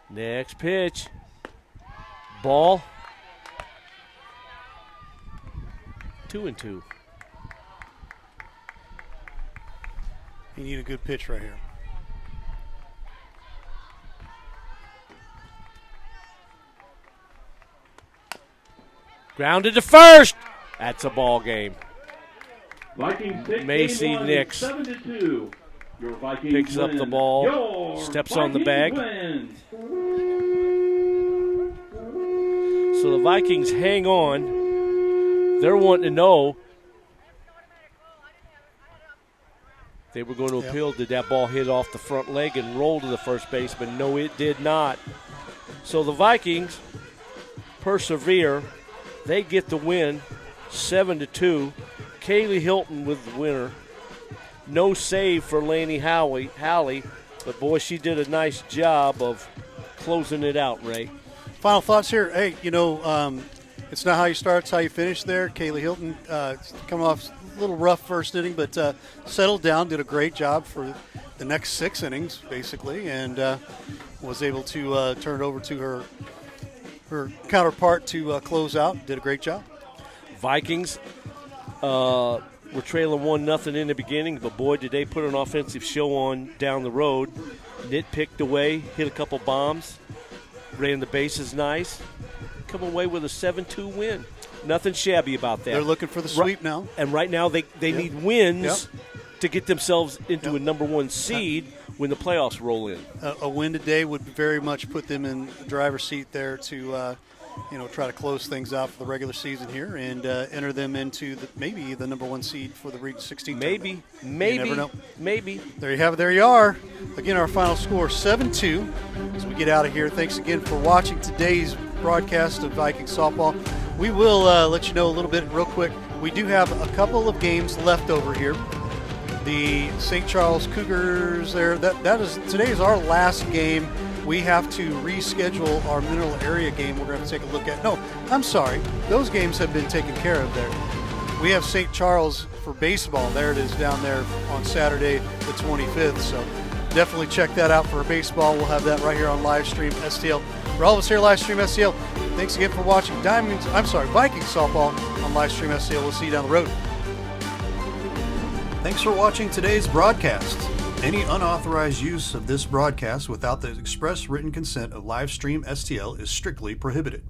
Next pitch. Ball. 2-2. You need a good pitch right here. Grounded to first. That's a ball game. Vikings take Macy game 1, Nix 7-2. Your Vikings picks up win. the ball, Your steps on the bag. Vikings win. So the Vikings hang on. They're wanting to know. They were going to appeal. Did that ball hit off the front leg and roll to the first baseman? No, it did not. So the Vikings persevere. They get the win, 7-2. Kaylee Hilton with the winner. No save for Laney Halley, but boy, she did a nice job of closing it out, Ray. Final thoughts here. Hey, it's not how you start, it's how you finish there. Kaylee Hilton coming off a little rough first inning, but settled down, did a great job for the next 6 innings, basically, and was able to turn it over to her counterpart to close out. Did a great job. Vikings were trailing 1-0 in the beginning, but boy, did they put an offensive show on down the road. Nitpicked away, hit a couple bombs, ran the bases nice, come away with a 7-2 win. Nothing shabby about that. They're looking for the sweep now. And right now they need wins to get themselves into a number 1 seed when the playoffs roll in. A win today would very much put them in the driver's seat there to try to close things out for the regular season here and enter them into maybe the number 1 seed for the Region 16 tournament. Maybe. You never know. Maybe. There you have it. There you are. Again, our final score, 7-2. As we get out of here, thanks again for watching today's broadcast of Viking softball. We will let you know a little bit real quick. We do have a couple of games left over here. The St. Charles Cougars there. Today is our last game. We have to reschedule our mineral area game we're going to take a look at. No, I'm sorry. Those games have been taken care of there. We have St. Charles for baseball. There it is down there on Saturday the 25th. So definitely check that out for baseball. We'll have that right here on Livestream STL. For all of us here, Livestream STL, thanks again for watching Viking softball on Livestream STL. We'll see you down the road. Thanks for watching today's broadcast. Any unauthorized use of this broadcast without the express written consent of Livestream STL is strictly prohibited.